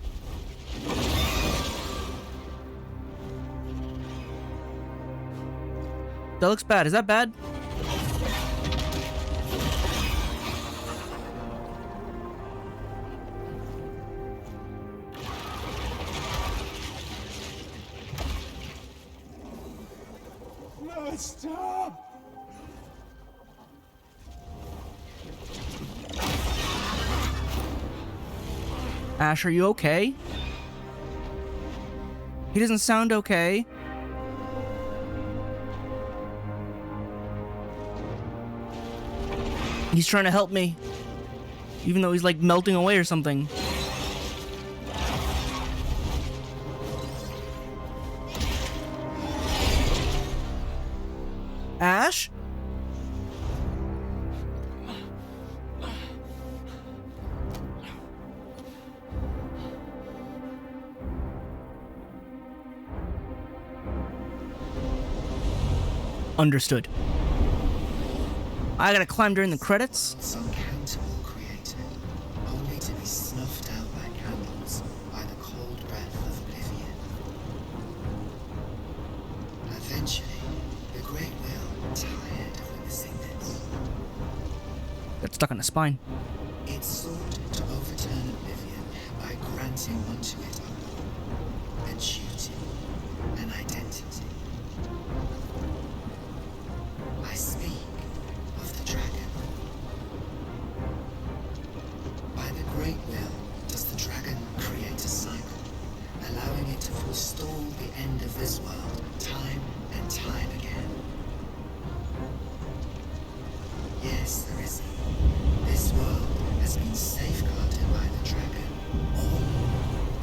That looks bad. Is that bad? Stop! Ash, are you okay? He doesn't sound okay. He's trying to help me. Even though he's like melting away or something. Ash? Understood. I gotta climb during the credits? Some countable created, only to be snuffed out like candles by the cold breath of oblivion. Eventually, the Great Will, tired of witnessing this, Got stuck on the spine. it sought to overturn oblivion by granting unto it a law, a duty, an identity. I speak of the dragon. By the Great Will does the dragon create a cycle, allowing it to forestall the end of this world time and time again.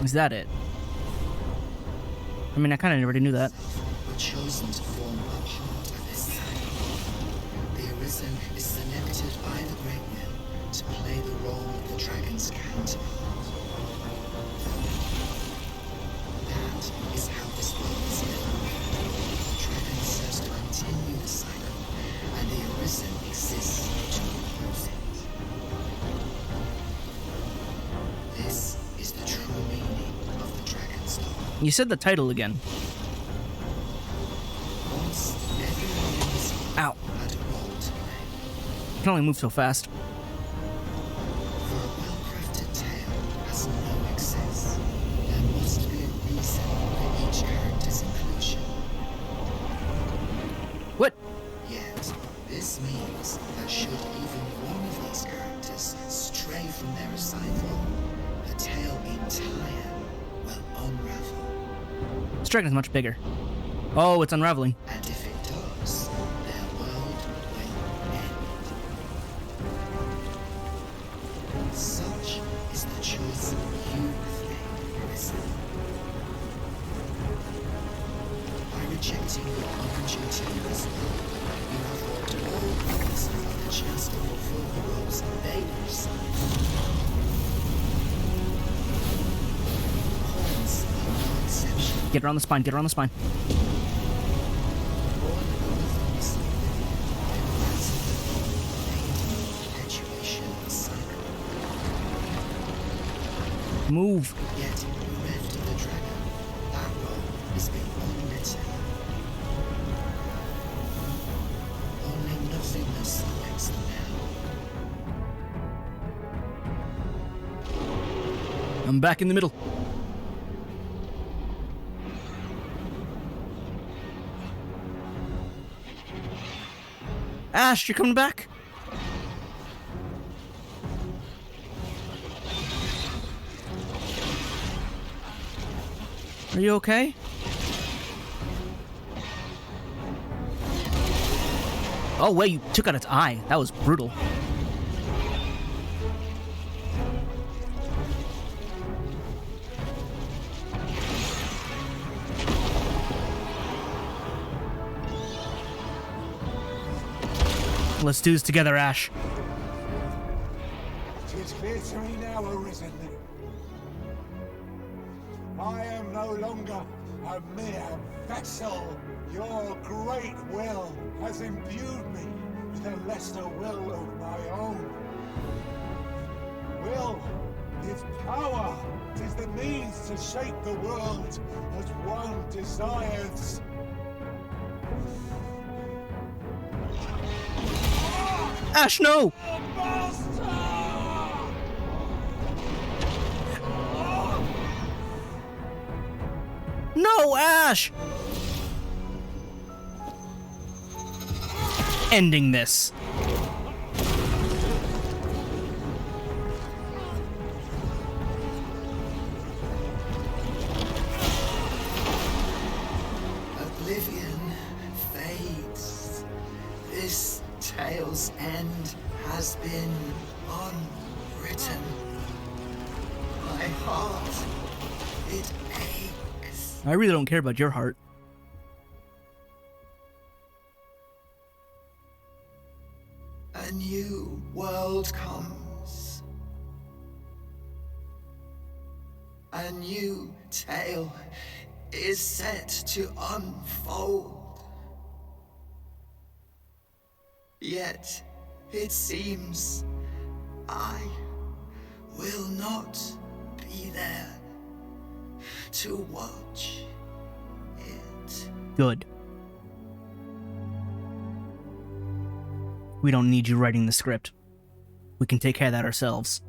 Is that it? I mean, I kind of already knew that. Were chosen to form a part of this cycle. The Arisen is selected by the Great Will to play the role of the dragon's counterpart. That is how this world is built. The dragon serves to continue the cycle, and the Arisen exists to oppose it. This is the true meaning of the dragon's law. You said the title again. Once everyone in this world Ow. had a role to play. I can only move so fast. For a well-crafted tale has no excess. There must be a reason for each character's inclusion. What? Yet, this means that should even one of these characters stray from their assigned role, the tale entire will unravel. This dragon is much bigger. Oh, it's unraveling. And if it does, their world will end. Such is the choice you made, Risen. By rejecting your own duty in this world, you have robbed all others of the chance to fulfill the roles they were assigned. Pawns are no exception. Get her on the spine, get her on the spine. Move. Yet, bereft of the dragon, that role is being unwritten. Only nothingness awaits them now. I'm back in the middle. Ash, you're coming back? Are you okay? Oh wait, you took out its eye. That was brutal. Let's do this together, Ash. It is clear to me now, Arisen. I am no longer a mere vessel. Your great will has imbued me with a lesser will of my own. Will is power. It is the means to shape the world as one desires. Ash, no! No, Ash! Ending this. Oblivion fades. This tale's end has been unwritten. My heart, it aches. I really don't care about your heart. A new world comes. A new tale is set to unfold. Yet, it seems I will not be there to watch it. Good. We don't need you writing the script. We can take care of that ourselves.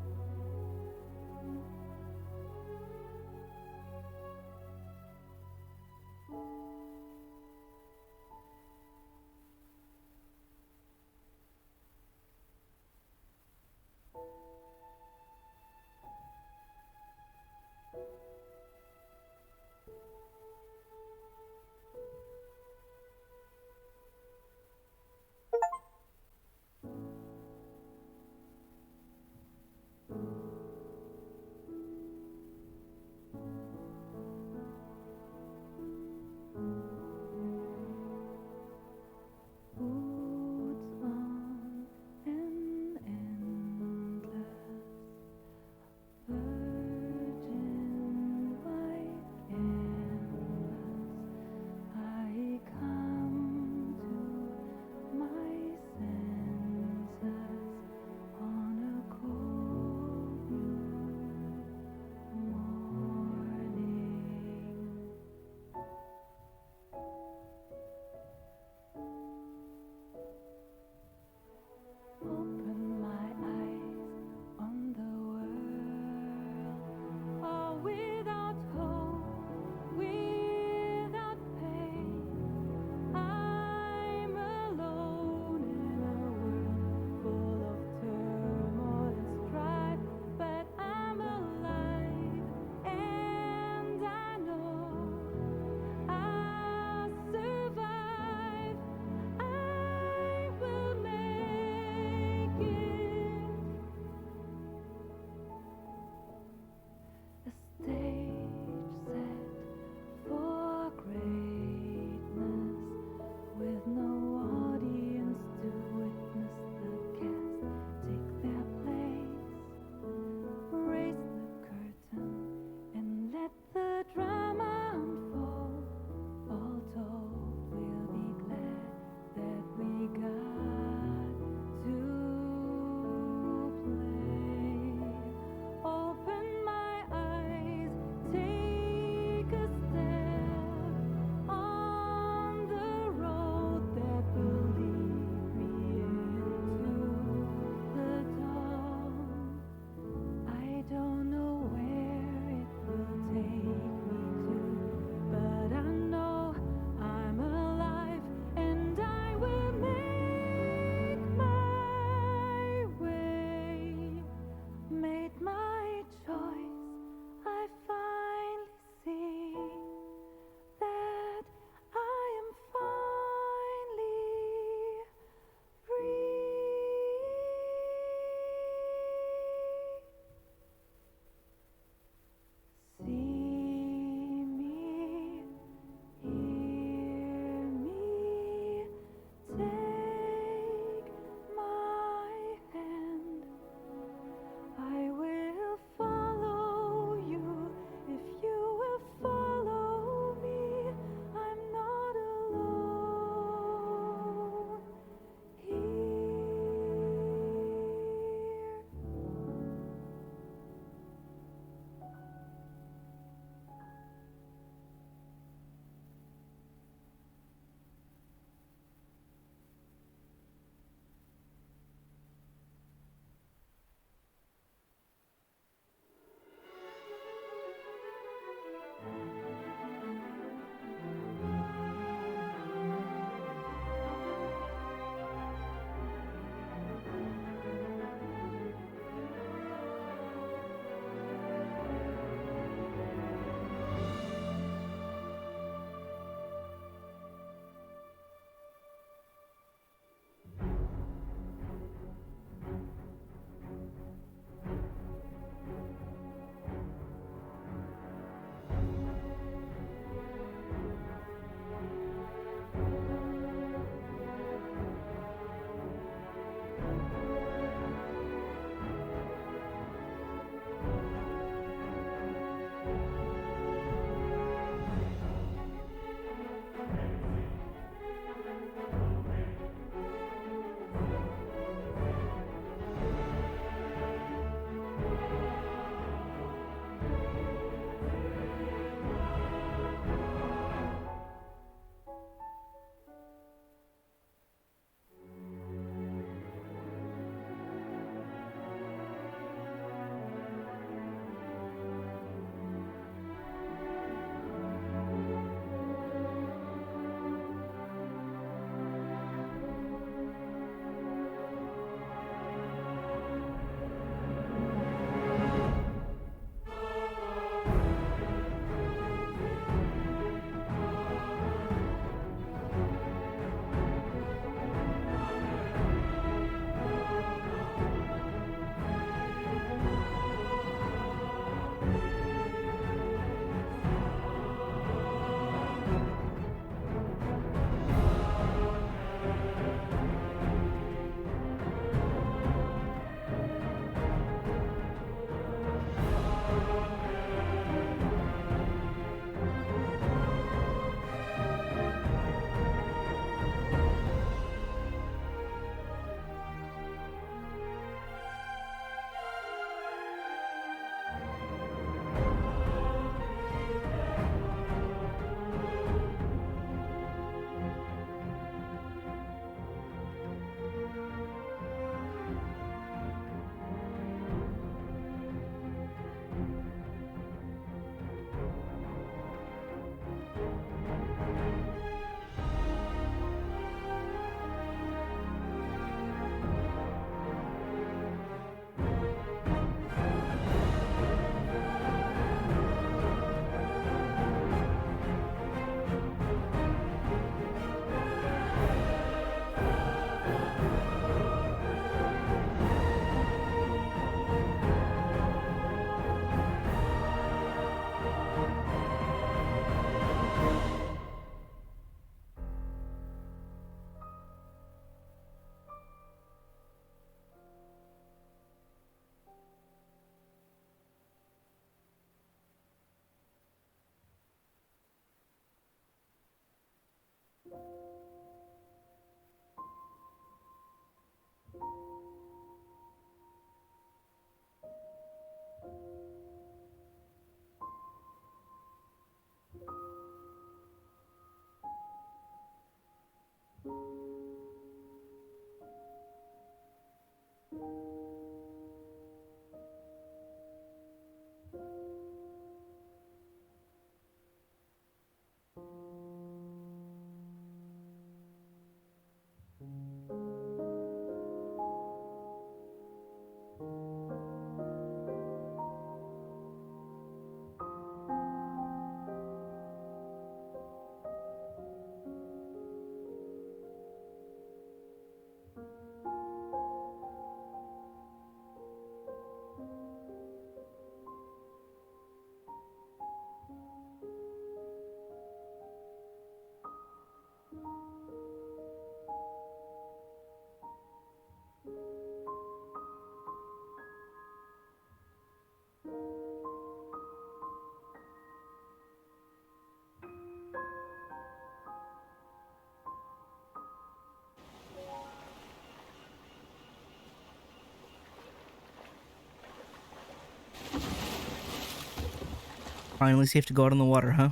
finally safe to go out on the water, huh?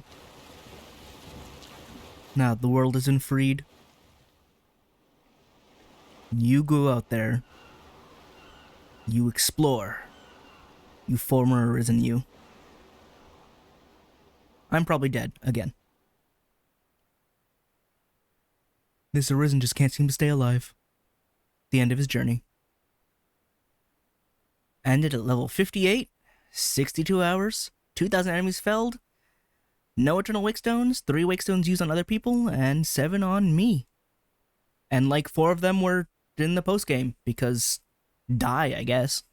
Now the world isn't freed. You go out there. You explore. You former arisen you. I'm probably dead again. This arisen just can't seem to stay alive. The end of his journey. Ended at level 58, 62 hours, 2,000 enemies felled, no eternal wake stones, 3 wake stones used on other people, and 7 on me. And like 4 of them were in the post-game, because die, I guess.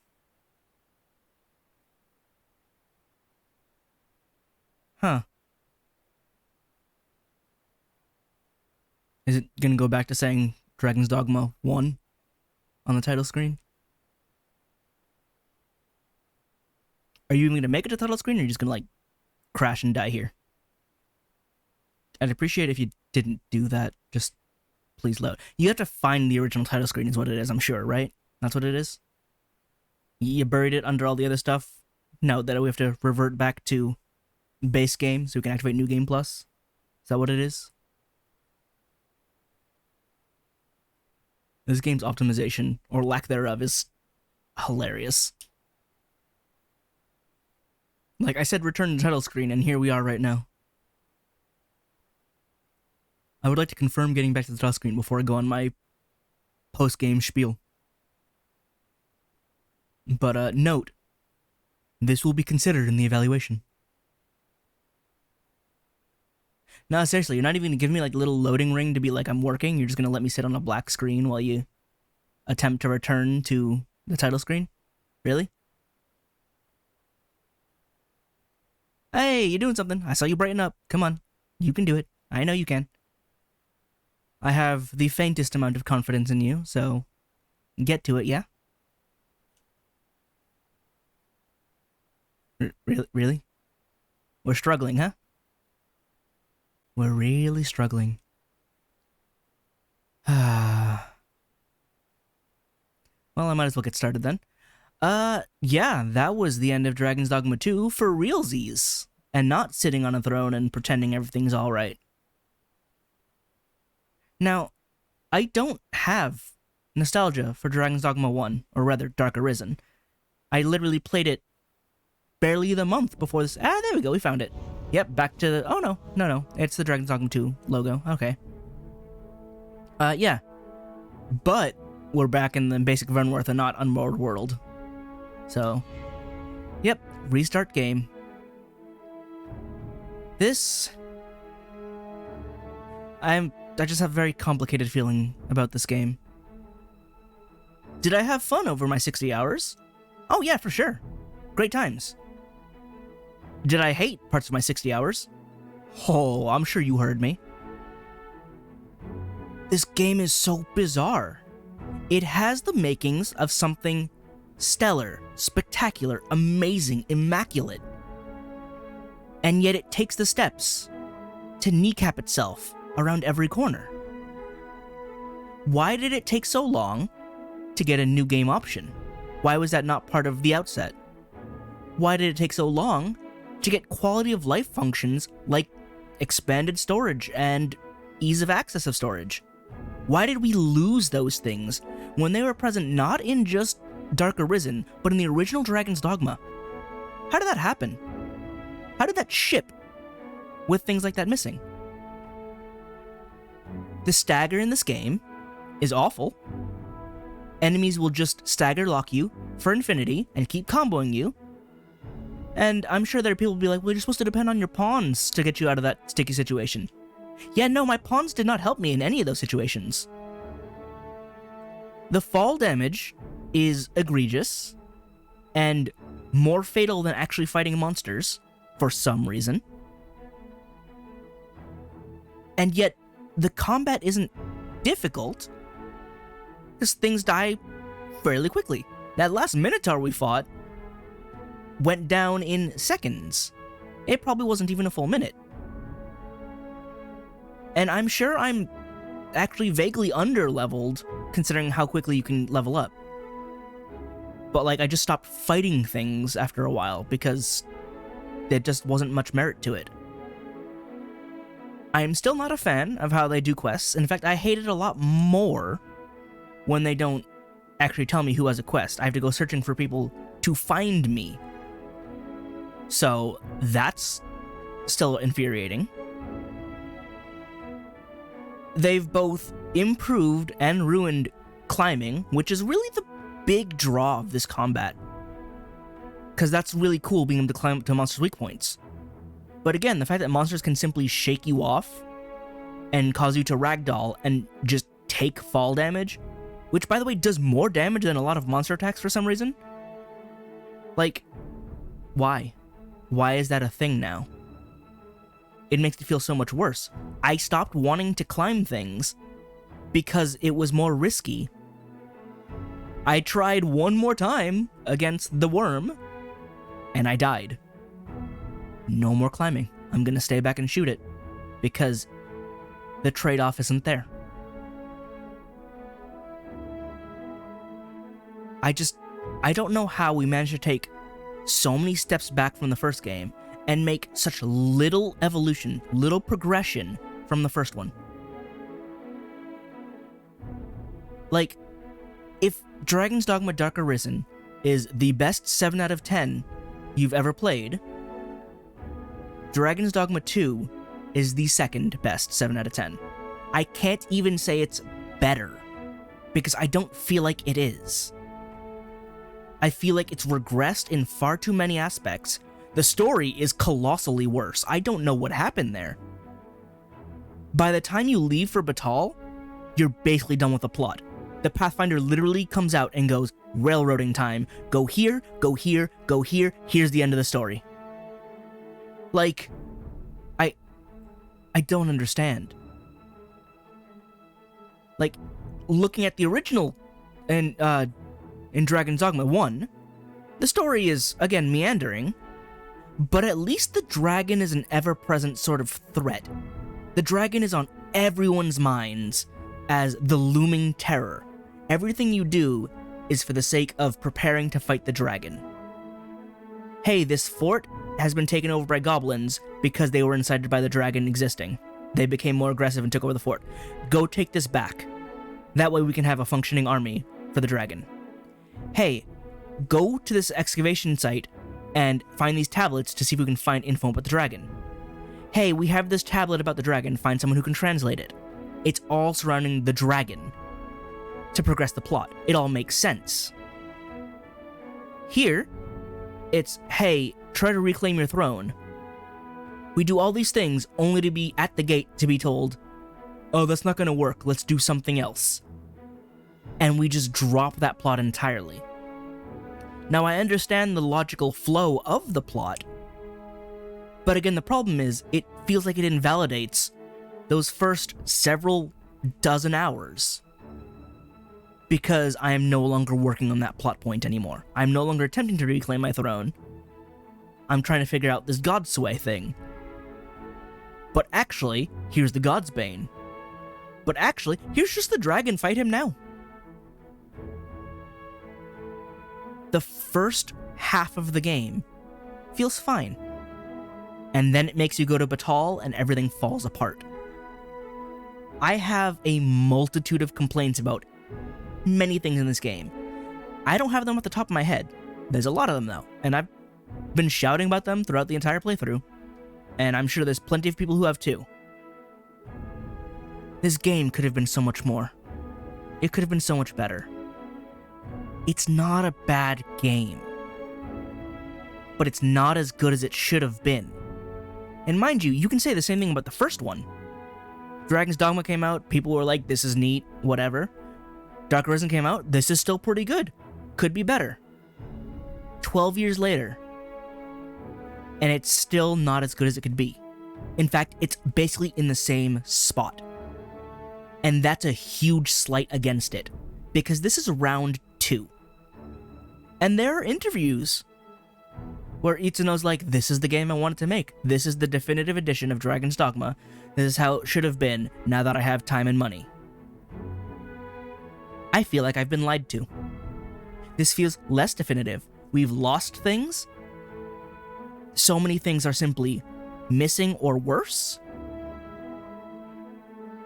Huh. Is it gonna go back to saying Dragon's Dogma 1 on the title screen? Are you even gonna make it to the title screen, or are you just gonna, like, crash and die here? I'd appreciate if you didn't do that. Just please load. You have to find the original title screen is what it is, I'm sure, right? That's what it is? You buried it under all the other stuff? No, that we have to revert back to base game so we can activate New Game Plus? Is that what it is? This game's optimization, or lack thereof, is hilarious. Like I said, return to title screen, and here we are right now. I would like to confirm getting back to the title screen before I go on my post-game spiel. But, note, this will be considered in the evaluation. No, seriously, you're not even gonna give me, like, a little loading ring to be like I'm working? You're just gonna let me sit on a black screen while you attempt to return to the title screen? Really? Hey, you're doing something. I saw you brighten up. Come on. You can do it. I know you can. I have the faintest amount of confidence in you, so get to it, yeah? Really? We're struggling, huh? We're really struggling. Well, I might as well get started then. Yeah, that was the end of Dragon's Dogma 2 for realsies, and not sitting on a throne and pretending everything's alright. Now, I don't have nostalgia for Dragon's Dogma 1, or rather, Dark Arisen. I literally played it barely the month before this. Ah, there we go, we found it. Yep, back to the... Oh, no, it's the Dragon's Dogma 2 logo, okay. Yeah. But we're back in the basic Runworth and not Unmoored World. So, yep, restart game. This... I just have a very complicated feeling about this game. Did I have fun over my 60 hours? Oh yeah, for sure. Great times. Did I hate parts of my 60 hours? Oh, I'm sure you heard me. This game is so bizarre. It has the makings of something stellar, spectacular, amazing, immaculate. And yet it takes the steps to kneecap itself around every corner. Why did it take so long to get a new game option? Why was that not part of the outset? Why did it take so long to get quality of life functions like expanded storage and ease of access of storage? Why did we lose those things when they were present not in just Dark Arisen, but in the original Dragon's Dogma? How did that happen? How did that ship with things like that missing? The stagger in this game is awful. Enemies will just stagger lock you for infinity and keep comboing you. And I'm sure there are people who will be like, well, you're supposed to depend on your pawns to get you out of that sticky situation. Yeah, no, my pawns did not help me in any of those situations. The fall damage is egregious and more fatal than actually fighting monsters for some reason. And yet, the combat isn't difficult because things die fairly quickly. That last Minotaur we fought went down in seconds. It probably wasn't even a full minute. And I'm sure I'm actually vaguely under-leveled, considering how quickly you can level up. But, like, I just stopped fighting things after a while, because there just wasn't much merit to it. I am still not a fan of how they do quests. In fact, I hate it a lot more when they don't actually tell me who has a quest. I have to go searching for people to find me. So that's still infuriating. They've both improved and ruined climbing, which is really the big draw of this combat. Because that's really cool, being able to climb up to monsters' weak points. But again, the fact that monsters can simply shake you off and cause you to ragdoll and just take fall damage, which, by the way, does more damage than a lot of monster attacks for some reason. Like, why? Why is that a thing now? It makes it feel so much worse. I stopped wanting to climb things because it was more risky. I tried one more time against the worm, and I died. No more climbing. I'm gonna stay back and shoot it, because the trade-off isn't there. I don't know how we managed to take so many steps back from the first game and make such little evolution, little progression from the first one. Like, if Dragon's Dogma Dark Arisen is the best 7 out of 10 you've ever played, Dragon's Dogma 2 is the second best 7 out of 10. I can't even say it's better, because I don't feel like it is. I feel like it's regressed in far too many aspects. The story is colossally worse. I don't know what happened there. By the time you leave for Batal, you're basically done with the plot. The Pathfinder literally comes out and goes, railroading time. Go here, go here, go here. Here's the end of the story. Like, I don't understand. Like, looking at the original in Dragon's Dogma 1, the story is, again, meandering, but at least the dragon is an ever-present sort of threat. The dragon is on everyone's minds as the looming terror. Everything you do is for the sake of preparing to fight the dragon. Hey, this fort has been taken over by goblins because they were incited by the dragon existing. They became more aggressive and took over the fort. Go take this back. That way we can have a functioning army for the dragon. Hey, go to this excavation site and find these tablets to see if we can find info about the dragon. Hey, we have this tablet about the dragon, find someone who can translate it. It's all surrounding the dragon to progress the plot. It all makes sense. Here, it's, hey, try to reclaim your throne. We do all these things only to be at the gate to be told, oh, that's not gonna work, let's do something else. And we just drop that plot entirely. Now, I understand the logical flow of the plot, but again, the problem is, it feels like it invalidates those first several dozen hours. Because I am no longer working on that plot point anymore. I'm no longer attempting to reclaim my throne. I'm trying to figure out this God Sway thing. But actually, here's the God's Bane. But actually, here's just the dragon, fight him now. The first half of the game feels fine. And then it makes you go to Batal and everything falls apart. I have a multitude of complaints about many things in this game. I don't have them at the top of my head. There's a lot of them though, and I've been shouting about them throughout the entire playthrough, and I'm sure there's plenty of people who have too. This game could have been so much more. It could have been so much better. It's not a bad game, but it's not as good as it should have been. And mind you, you can say the same thing about the first one. Dragon's Dogma came out, people were like, this is neat, whatever. Dark Arisen came out, this is still pretty good. Could be better. 12 years later, and it's still not as good as it could be. In fact, it's basically in the same spot. And that's a huge slight against it, because this is round 2. And there are interviews where Itsuno's like, this is the game I wanted to make. This is the definitive edition of Dragon's Dogma. This is how it should have been now that I have time and money. I feel like I've been lied to. This feels less definitive. We've lost things. so many things are simply missing or worse.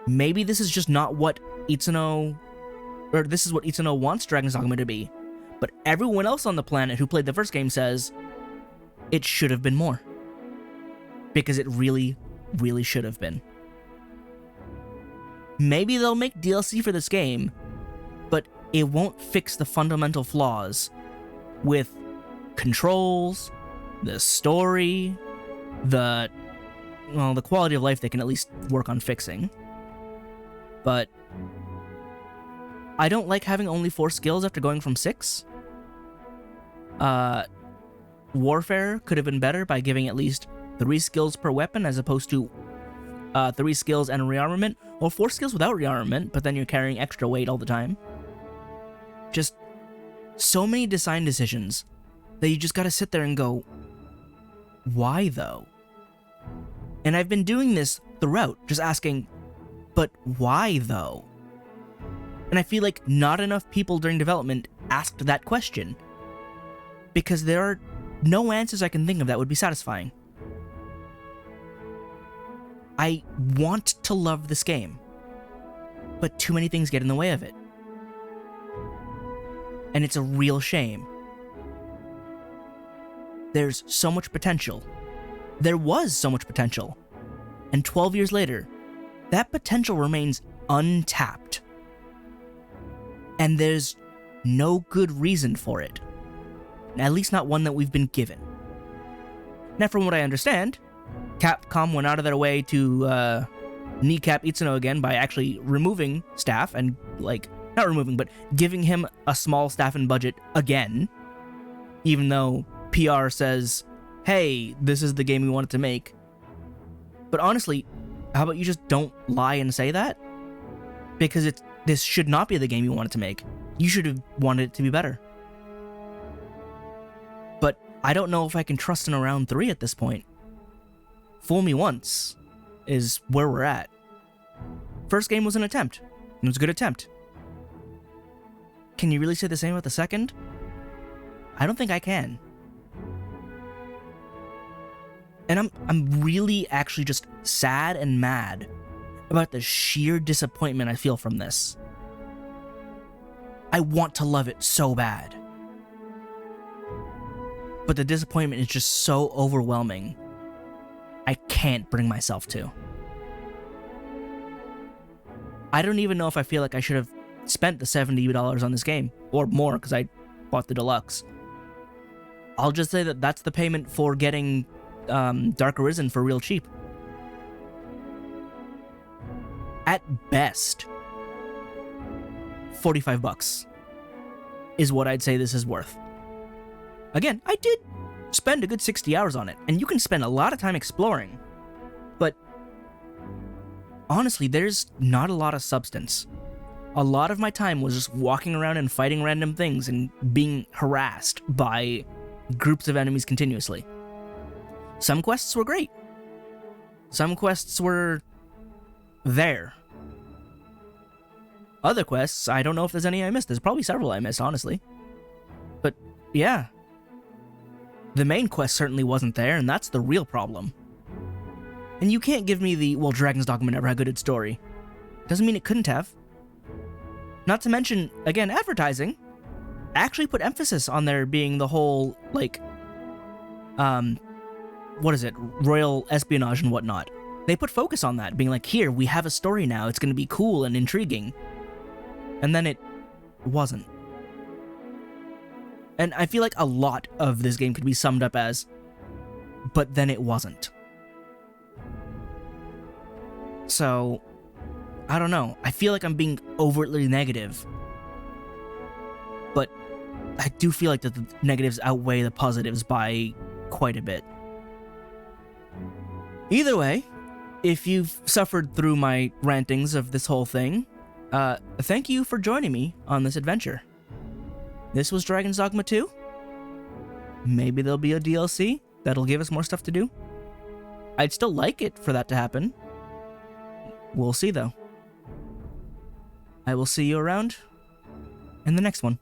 Maybe this is just not what Itsuno, or this is what Itsuno wants Dragon's Dogma to be, but everyone else on the planet who played the first game says it should have been more. Because it really, really should have been. Maybe they'll make DLC for this game, but it won't fix the fundamental flaws with controls, the story, the quality of life they can at least work on fixing. But I don't like having only 4 skills after going from 6. Warfare could have been better by giving at least 3 skills per weapon as opposed to 3 skills and rearmament, or 4 skills without rearmament, but then you're carrying extra weight all the time. Just so many design decisions that you just gotta sit there and go, why though? And I've been doing this throughout, just asking, but why though? And I feel like not enough people during development asked that question, because there are no answers I can think of that would be satisfying. I want to love this game, but too many things get in the way of it. And it's a real shame. There's so much potential. There was so much potential. And 12 years later, that potential remains untapped. And there's no good reason for it. At least not one that we've been given. Now, from what I understand, Capcom went out of their way to kneecap Itsuno again by actually removing staff and, not removing, but giving him a small staff and budget again. Even though PR says, hey, this is the game we wanted to make. But honestly, how about you just don't lie and say that? Because this should not be the game you wanted to make. You should have wanted it to be better. But I don't know if I can trust in a round 3 at this point. Fool me once is where we're at. First game was an attempt. It was a good attempt. Can you really say the same about the second? I don't think I can. And I'm really actually just sad and mad about the sheer disappointment I feel from this. I want to love it so bad. But the disappointment is just so overwhelming. I can't bring myself to. I don't even know if I feel like I should have spent the $70 on this game, or more because I bought the deluxe. I'll just say that that's the payment for getting Dark Arisen for real cheap. At best, $45 is what I'd say this is worth. Again, I did spend a good 60 hours on it, and you can spend a lot of time exploring, but honestly, there's not a lot of substance. A lot of my time was just walking around and fighting random things and being harassed by groups of enemies continuously. Some quests were great. Some quests were there. Other quests, I don't know if there's any I missed. There's probably several I missed, honestly. But yeah. The main quest certainly wasn't there, and that's the real problem. And you can't give me the, well, Dragon's Dogma never had a good story. Doesn't mean it couldn't have. Not to mention, again, advertising actually put emphasis on there being the whole, royal espionage and whatnot. They put focus on that, being like, here, we have a story now, it's gonna be cool and intriguing. And then it wasn't. And I feel like a lot of this game could be summed up as, but then it wasn't. So, I don't know. I feel like I'm being overtly negative. But I do feel like that the negatives outweigh the positives by quite a bit. Either way, if you've suffered through my rantings of this whole thing, thank you for joining me on this adventure. This was Dragon's Dogma 2. Maybe there'll be a DLC that'll give us more stuff to do. I'd still like it for that to happen. We'll see, though. I will see you around in the next one.